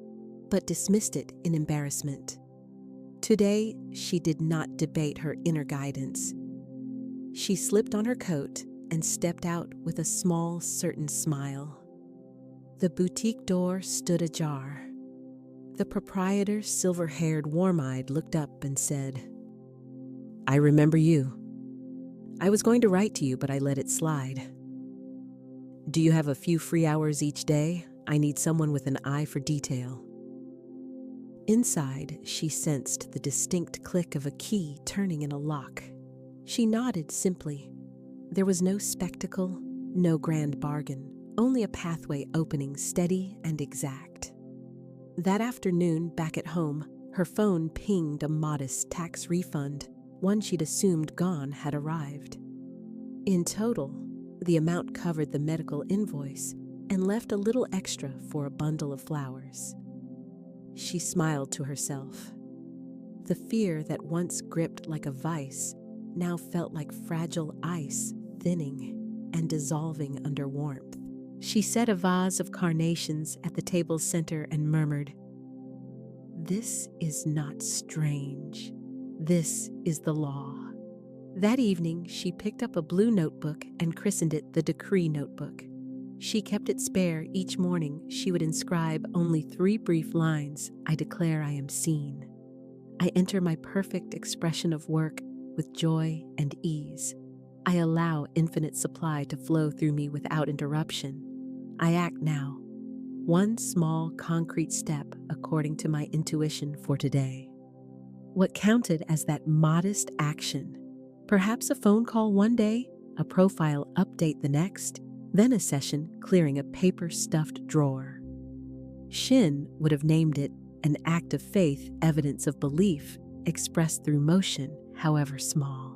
but dismissed it in embarrassment. Today, she did not debate her inner guidance. She slipped on her coat and stepped out with a small, certain smile. The boutique door stood ajar. The proprietor, silver-haired, warm-eyed, looked up and said, "I remember you. I was going to write to you, but I let it slide. Do you have a few free hours each day? I need someone with an eye for detail." Inside, she sensed the distinct click of a key turning in a lock. She nodded simply. There was no spectacle, no grand bargain, only a pathway opening, steady and exact. That afternoon, back at home, her phone pinged a modest tax refund. One she'd assumed gone had arrived. In total, the amount covered the medical invoice and left a little extra for a bundle of flowers. She smiled to herself. The fear that once gripped like a vice now felt like fragile ice, thinning and dissolving under warmth. She set a vase of carnations at the table's center and murmured, "This is not strange. This is the law." That evening, she picked up a blue notebook and christened it the Decree Notebook. She kept it spare. Each morning, she would inscribe only 3 brief lines. "I declare I am seen. I enter my perfect expression of work with joy and ease. I allow infinite supply to flow through me without interruption. I act now, one small concrete step according to my intuition for today." What counted as that modest action? Perhaps a phone call one day, a profile update the next, then a session clearing a paper-stuffed drawer. Shinn would have named it an act of faith, evidence of belief expressed through motion, however small.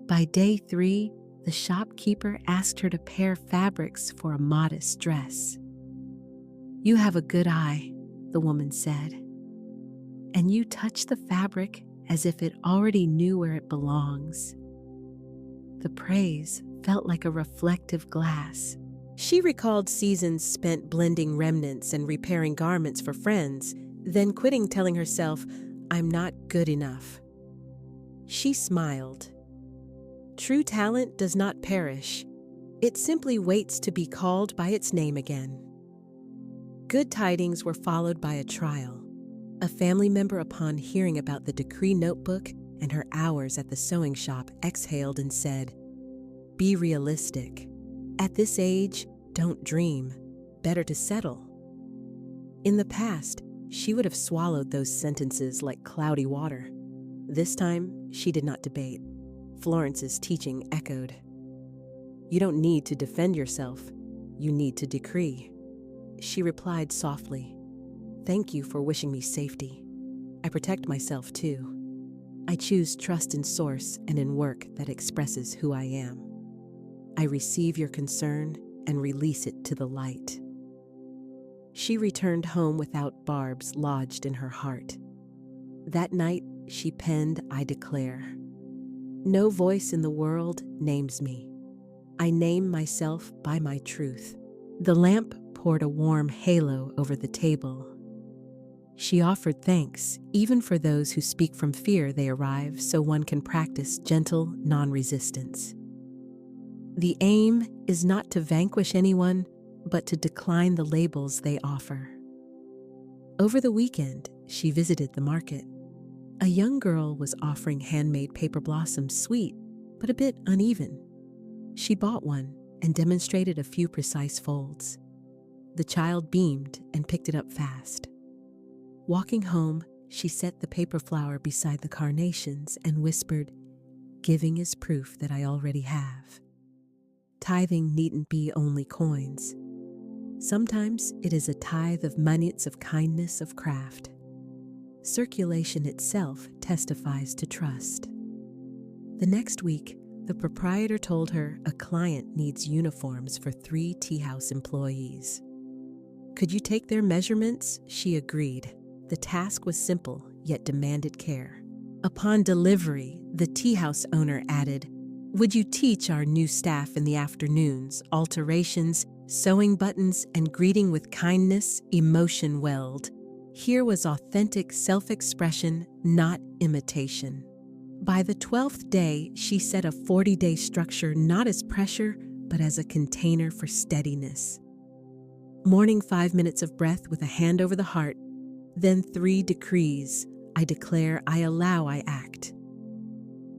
By day 3, the shopkeeper asked her to pair fabrics for a modest dress. "You have a good eye," the woman said, "and you touch the fabric as if it already knew where it belongs." The praise felt like a reflective glass. She recalled seasons spent blending remnants and repairing garments for friends, then quitting, telling herself, "I'm not good enough." She smiled. True talent does not perish. It simply waits to be called by its name again. Good tidings were followed by a trial. A family member, upon hearing about the Decree Notebook and her hours at the sewing shop, exhaled and said, "Be realistic. At this age, don't dream. Better to settle." In the past, she would have swallowed those sentences like cloudy water. This time, she did not debate. Florence's teaching echoed. "You don't need to defend yourself. You need to decree." She replied softly, "Thank you for wishing me safety. I protect myself too. I choose trust in source and in work that expresses who I am. I receive your concern and release it to the light." She returned home without barbs lodged in her heart. That night, she penned, "I declare. No voice in the world names me. I name myself by my truth." The lamp poured a warm halo over the table. She offered thanks, even for those who speak from fear they arrive, so one can practice gentle non-resistance. The aim is not to vanquish anyone, but to decline the labels they offer. Over the weekend, she visited the market. A young girl was offering handmade paper blossoms, sweet, but a bit uneven. She bought one and demonstrated a few precise folds. The child beamed and picked it up fast. Walking home, she set the paper flower beside the carnations and whispered, "Giving is proof that I already have." Tithing needn't be only coins. Sometimes it is a tithe of minutes of kindness of craft. Circulation itself testifies to trust. The next week, the proprietor told her a client needs uniforms for 3 tea house employees. Could you take their measurements? She agreed. The task was simple, yet demanded care. Upon delivery, the tea house owner added, "Would you teach our new staff in the afternoons, alterations, sewing buttons, and greeting with kindness?" Emotion welled. Here was authentic self-expression, not imitation. By the 12th day, she set a 40-day structure not as pressure, but as a container for steadiness. Morning 5 minutes of breath with a hand over the heart, then 3 decrees: I declare, I allow, I act.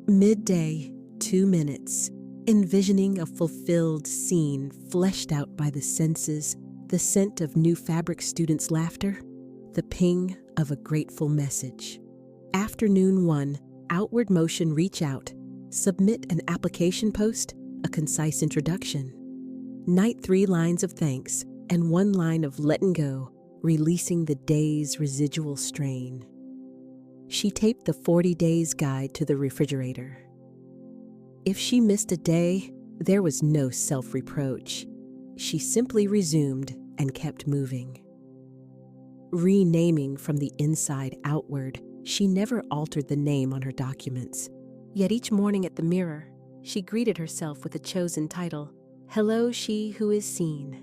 Midday, 2 minutes, envisioning a fulfilled scene fleshed out by the senses, the scent of new fabric students' laughter, the ping of a grateful message. Afternoon 1, outward motion, reach out, submit an application post, a concise introduction. Night 3 lines of thanks and 1 line of letting go, releasing the day's residual strain. She taped the 40 days guide to the refrigerator. If she missed a day, there was no self-reproach. She simply resumed and kept moving. Renaming from the inside outward, she never altered the name on her documents. Yet each morning at the mirror, she greeted herself with a chosen title: "Hello, she who is seen.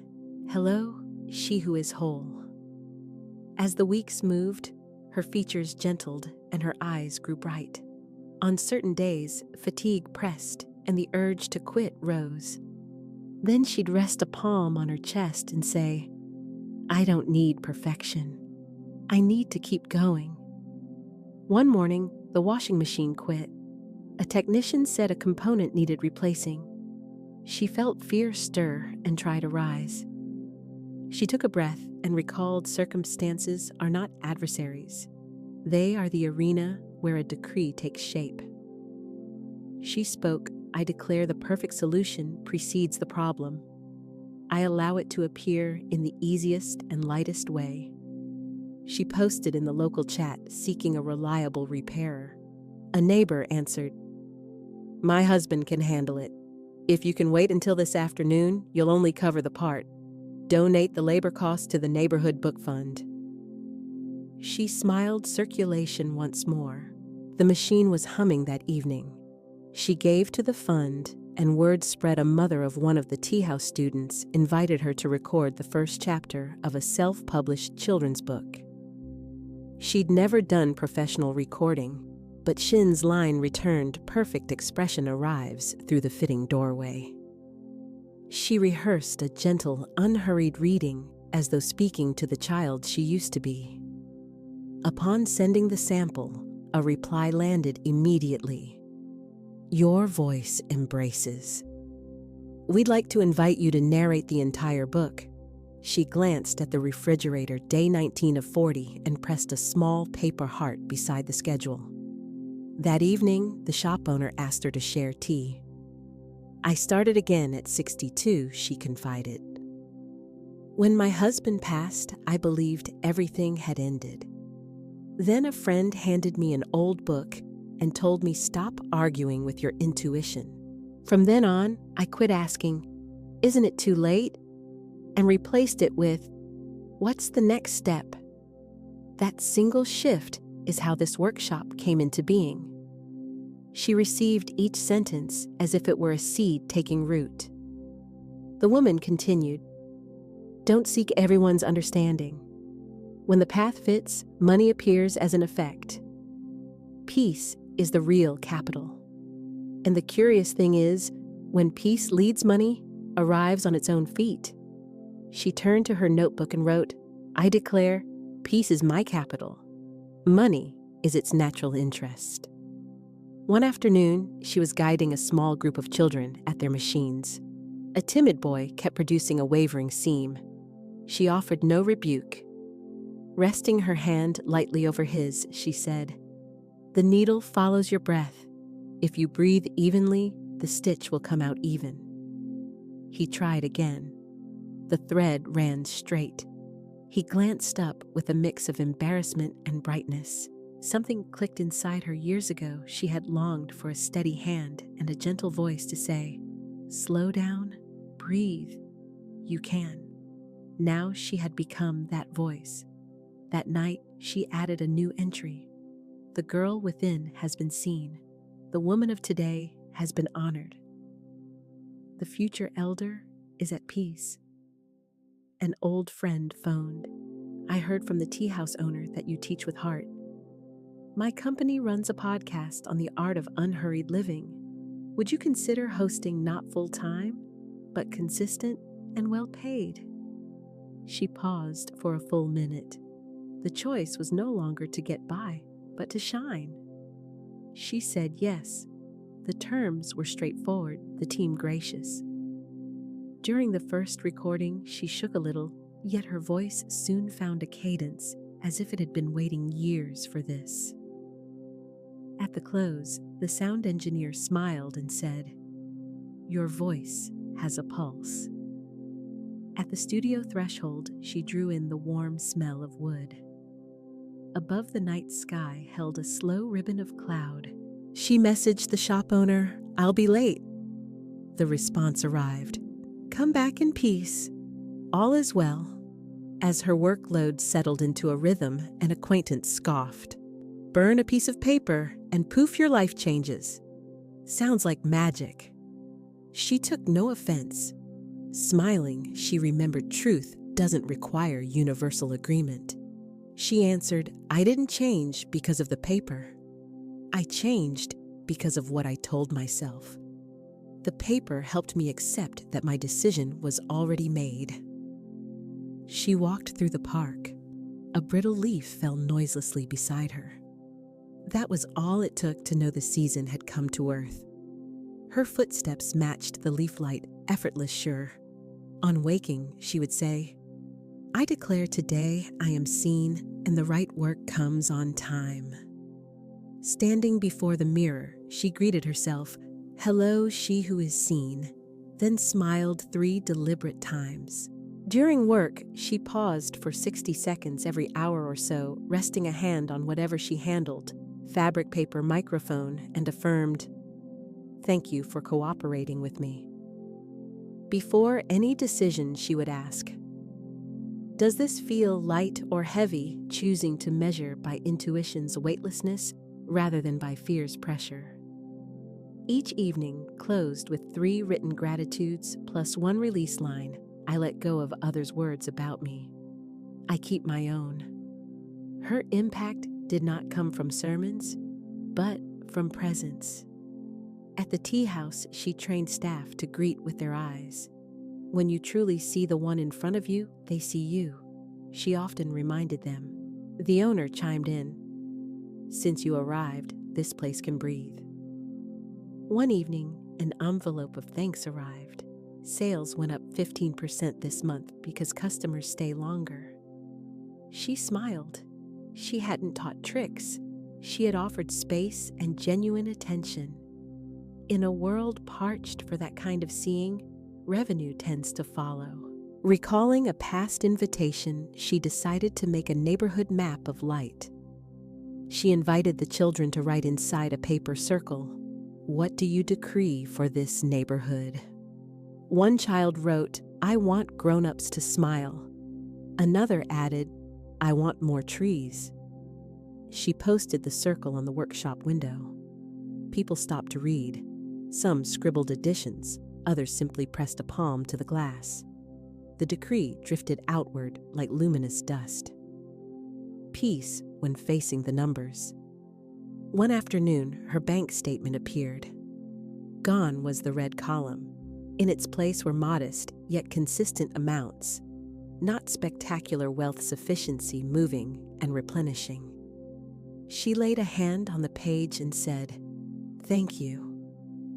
Hello, she who is whole." As the weeks moved, her features gentled and her eyes grew bright. On certain days, fatigue pressed and the urge to quit rose. Then she'd rest a palm on her chest and say, "I don't need perfection. I need to keep going." One morning, the washing machine quit. A technician said a component needed replacing. She felt fear stir and tried to rise. She took a breath and recalled circumstances are not adversaries. They are the arena where a decree takes shape. She spoke, "I declare the perfect solution precedes the problem. I allow it to appear in the easiest and lightest way." She posted in the local chat seeking a reliable repairer. A neighbor answered, "My husband can handle it. If you can wait until this afternoon, you'll only cover the part. Donate the labor costs to the neighborhood book fund." She smiled circulation once more. The machine was humming that evening. She gave to the fund, and word spread a mother of one of the tea house students invited her to record the first chapter of a self-published children's book. She'd never done professional recording, but Shinn's line returned, "Perfect expression arrives through the fitting doorway." She rehearsed a gentle, unhurried reading as though speaking to the child she used to be. Upon sending the sample, a reply landed immediately. "Your voice embraces. We'd like to invite you to narrate the entire book." She glanced at the refrigerator, day 19 of 40, and pressed a small paper heart beside the schedule. That evening, the shop owner asked her to share tea. "I started again at 62, she confided. "When my husband passed, I believed everything had ended. Then a friend handed me an old book and told me, 'Stop arguing with your intuition.' From then on, I quit asking, 'Isn't it too late?' and replaced it with, 'What's the next step?' That single shift is how this workshop came into being." She received each sentence as if it were a seed taking root. The woman continued, "Don't seek everyone's understanding. When the path fits, money appears as an effect. Peace is the real capital. And the curious thing is, when peace leads, money arrives on its own feet. She turned to her notebook and wrote, "I declare, peace is my capital. Money is its natural interest." One afternoon, she was guiding a small group of children at their machines. A timid boy kept producing a wavering seam. She offered no rebuke. Resting her hand lightly over his, she said, "The needle follows your breath. If you breathe evenly, the stitch will come out even." He tried again. The thread ran straight. He glanced up with a mix of embarrassment and brightness. Something clicked inside her years ago. She had longed for a steady hand and a gentle voice to say, "Slow down, breathe, you can." Now she had become that voice. That night, she added a new entry. "The girl within has been seen. The woman of today has been honored. The future elder is at peace." An old friend phoned. "I heard from the tea house owner that you teach with heart. My company runs a podcast on the art of unhurried living. Would you consider hosting not full-time, but consistent and well-paid?" She paused for a full minute. The choice was no longer to get by, but to shine. She said yes. The terms were straightforward, the team gracious. During the first recording, she shook a little, yet her voice soon found a cadence, as if it had been waiting years for this. At the close, the sound engineer smiled and said, "Your voice has a pulse." At the studio threshold, she drew in the warm smell of wood. Above the night sky held a slow ribbon of cloud. She messaged the shop owner, "I'll be late." The response arrived, "Come back in peace. All is well." As her workload settled into a rhythm, an acquaintance scoffed. "Burn a piece of paper and poof, your life changes. Sounds like magic." She took no offense. Smiling, she remembered truth doesn't require universal agreement. She answered, "I didn't change because of the paper. I changed because of what I told myself. The paper helped me accept that my decision was already made." She walked through the park. A brittle leaf fell noiselessly beside her. That was all it took to know the season had come to earth. Her footsteps matched the leaf light, effortless sure. On waking, she would say, "I declare today I am seen and the right work comes on time." Standing before the mirror, she greeted herself, "Hello, she who is seen," then smiled 3 deliberate times. During work, she paused for 60 seconds every hour or so, resting a hand on whatever she handled, fabric paper, microphone, and affirmed, "Thank you for cooperating with me." Before any decision, she would ask, "Does this feel light or heavy?" choosing to measure by intuition's weightlessness rather than by fear's pressure. Each evening closed with 3 written gratitudes plus 1 release line. "I let go of others' words about me. I keep my own." Her impact did not come from sermons, but from presence. At the tea house, she trained staff to greet with their eyes. "When you truly see the one in front of you, they see you," she often reminded them. The owner chimed in, "Since you arrived, this place can breathe." One evening, an envelope of thanks arrived. Sales went up 15% this month because customers stay longer. She smiled. She hadn't taught tricks. She had offered space and genuine attention. In a world parched for that kind of seeing, revenue tends to follow. Recalling a past invitation, she decided to make a neighborhood map of light. She invited the children to write inside a paper circle, "What do you decree for this neighborhood?" One child wrote, "I want grown-ups to smile." Another added, "I want more trees." She posted the circle on the workshop window. People stopped to read. Some scribbled additions, others simply pressed a palm to the glass. The decree drifted outward like luminous dust. peace when facing the numbers. One afternoon, her bank statement appeared. Gone was the red column. In its place were modest, yet consistent amounts, not spectacular wealth sufficiency moving and replenishing. She laid a hand on the page and said, "Thank you."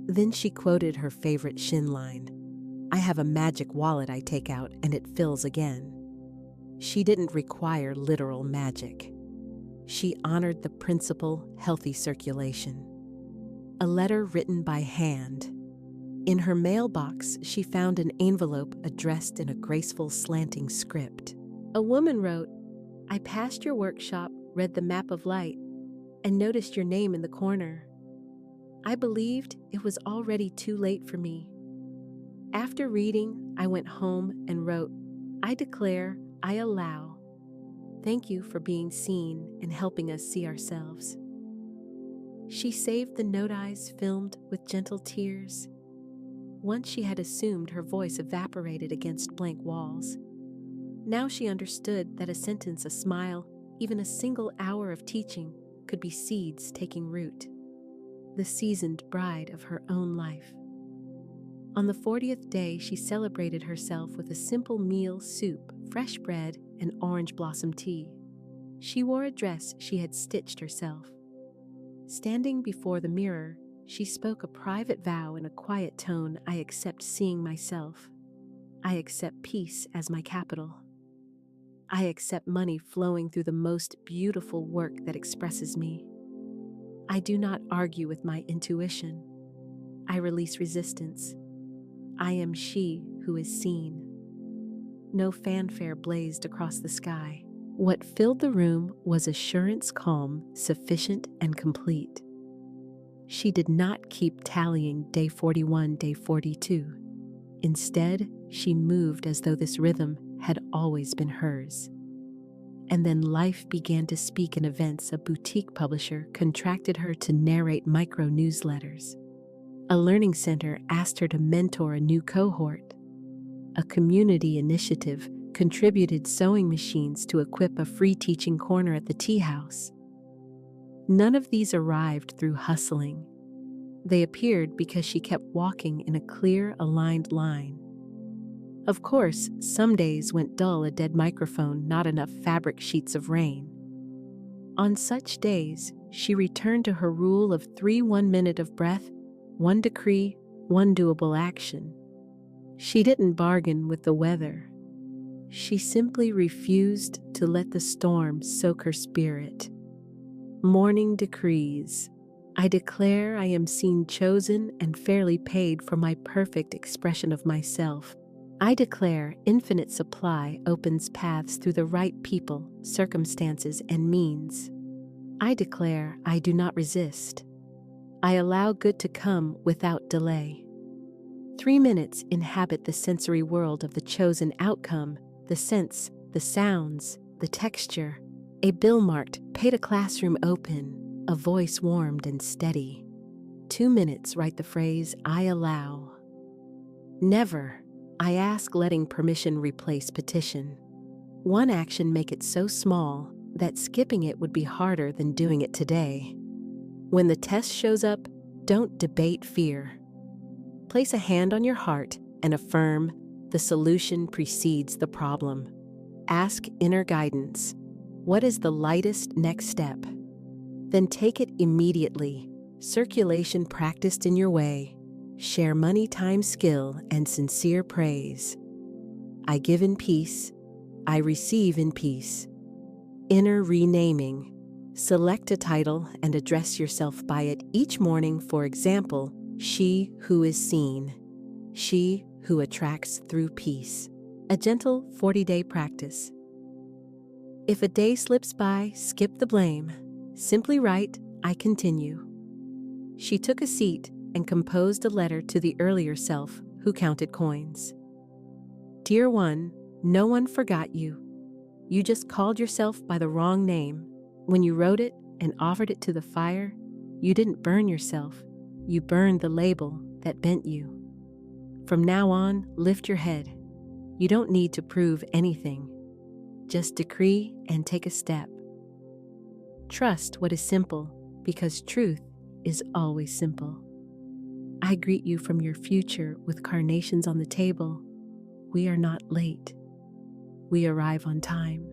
Then she quoted her favorite Shinn line, "I have a magic wallet I take out and it fills again." She didn't require literal magic. She honored the principle, healthy circulation. A letter written by hand. In her mailbox, she found an envelope addressed in a graceful slanting script. A woman wrote, "I passed your workshop, read the map of light, and noticed your name in the corner. I believed it was already too late for me. After reading, I went home and wrote, I declare, I allow. Thank you for being seen and helping us see ourselves." She saved the note eyes filmed with gentle tears. Once she had assumed her voice evaporated against blank walls. Now she understood that a sentence, a smile, even a single hour of teaching could be seeds taking root. The seasoned bride of her own life. On the 40th day, she celebrated herself with a simple meal, soup, fresh bread, and orange blossom tea. She wore a dress she had stitched herself. Standing before the mirror, she spoke a private vow in a quiet tone. I accept seeing myself. I accept peace as my capital. I accept money flowing through the most beautiful work that expresses me. I do not argue with my intuition. I release resistance. I am she who is seen. No fanfare blazed across the sky. What filled the room was assurance, calm, sufficient, and complete. She did not keep tallying day 41, day 42. Instead, she moved as though this rhythm had always been hers. And then life began to speak in events. A boutique publisher contracted her to narrate micro newsletters. A learning center asked her to mentor a new cohort. A community initiative contributed sewing machines to equip a free teaching corner at the tea house. None of these arrived through hustling. They appeared because she kept walking in a clear, aligned line. Of course, some days went dull, a dead microphone, not enough fabric sheets of rain. On such days, she returned to her rule of 3 1 minute of breath, 1 decree, 1 doable action. She didn't bargain with the weather. She simply refused to let the storm soak her spirit. Morning decrees. I declare I am seen, chosen, and fairly paid for my perfect expression of myself. I declare infinite supply opens paths through the right people, circumstances, and means. I declare I do not resist. I allow good to come without delay. 3 minutes inhabit the sensory world of the chosen outcome, the sense, the sounds, the texture. A bill marked, paid, a classroom open, a voice warmed and steady. 2 minutes write the phrase, I allow. Never, I ask, letting permission replace petition. 1 action, make it so small that skipping it would be harder than doing it today. When the test shows up, don't debate fear. Place a hand on your heart and affirm the solution precedes the problem. Ask inner guidance. What is the lightest next step? Then take it immediately. Circulation practiced in your way. Share money, time, skill, and sincere praise. I give in peace. I receive in peace. Inner renaming. Select a title and address yourself by it each morning. For example, she who is seen. She who attracts through peace. A gentle 40-day practice. If a day slips by, skip the blame. Simply write, I continue. She took a seat and composed a letter to the earlier self who counted coins. Dear one, no one forgot you. You just called yourself by the wrong name. When you wrote it and offered it to the fire, you didn't burn yourself. You burned the label that bent you. From now on, lift your head. You don't need to prove anything. Just decree and take a step. Trust what is simple, because truth is always simple. I greet you from your future with carnations on the table. We are not late. We arrive on time.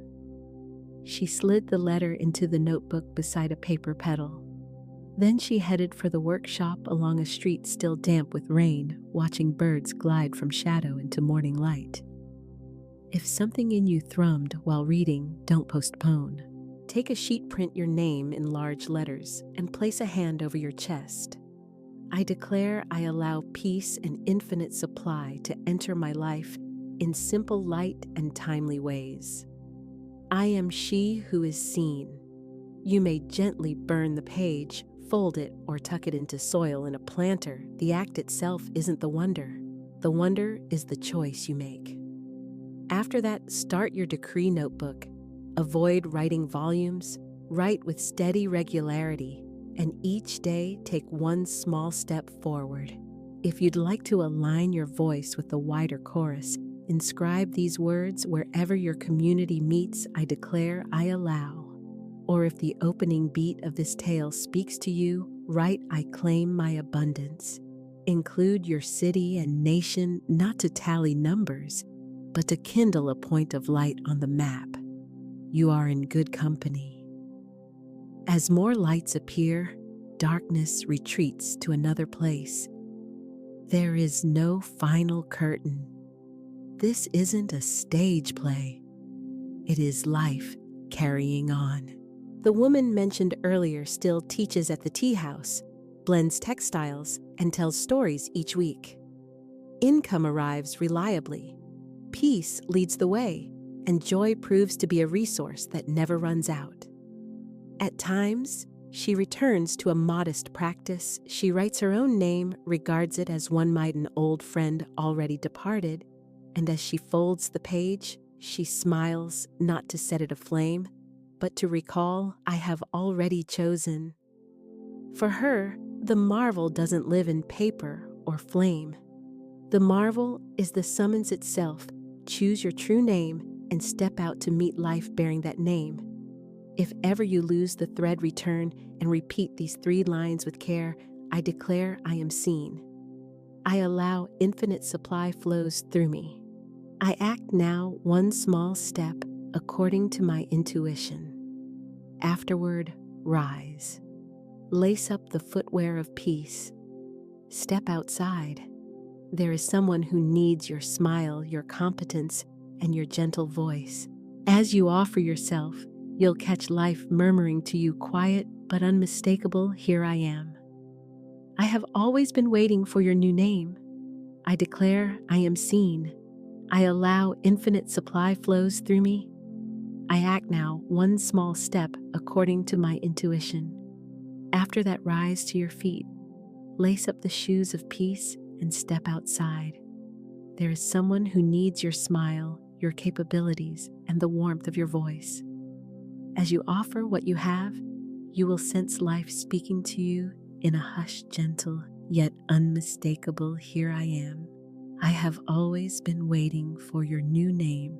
She slid the letter into the notebook beside a paper petal. Then she headed for the workshop along a street still damp with rain, watching birds glide from shadow into morning light. If something in you thrummed while reading, don't postpone. Take a sheet, print your name in large letters, and place a hand over your chest. I declare I allow peace and infinite supply to enter my life in simple, light, and timely ways. I am she who is seen. You may gently burn the page, fold it, or tuck it into soil in a planter. The act itself isn't the wonder. The wonder is the choice you make. After that, start your decree notebook. Avoid writing volumes. Write with steady regularity, and each day take one small step forward. If you'd like to align your voice with the wider chorus, inscribe these words wherever your community meets. I declare I allow. Or if the opening beat of this tale speaks to you, write I claim my abundance. Include your city and nation, not to tally numbers, but to kindle a point of light on the map. You are in good company. As more lights appear, darkness retreats to another place. There is no final curtain. This isn't a stage play. It is life carrying on. The woman mentioned earlier still teaches at the tea house, blends textiles, and tells stories each week. Income arrives reliably. Peace leads the way, and joy proves to be a resource that never runs out. At times, she returns to a modest practice. She writes her own name, regards it as one might an old friend already departed, and as she folds the page, she smiles, not to set it aflame, but to recall, I have already chosen. For her, the marvel doesn't live in paper or flame. The marvel is the summons itself. Choose your true name and step out to meet life bearing that name. If ever you lose the thread, return and repeat these 3 lines with care. I declare I am seen. I allow infinite supply flows through me. I act now one small step according to my intuition. Afterward, rise. Lace up the footwear of peace. Step outside. There is someone who needs your smile, your competence, and your gentle voice. As you offer yourself, you'll catch life murmuring to you, quiet but unmistakable, here I am. I have always been waiting for your new name. I declare I am seen. I allow infinite supply flows through me. I act now one small step according to my intuition. After that, rise to your feet. Lace up the shoes of peace and step outside. There is someone who needs your smile, your capabilities, and the warmth of your voice. As you offer what you have, you will sense life speaking to you in a hushed, gentle, yet unmistakable, here I am. I have always been waiting for your new name.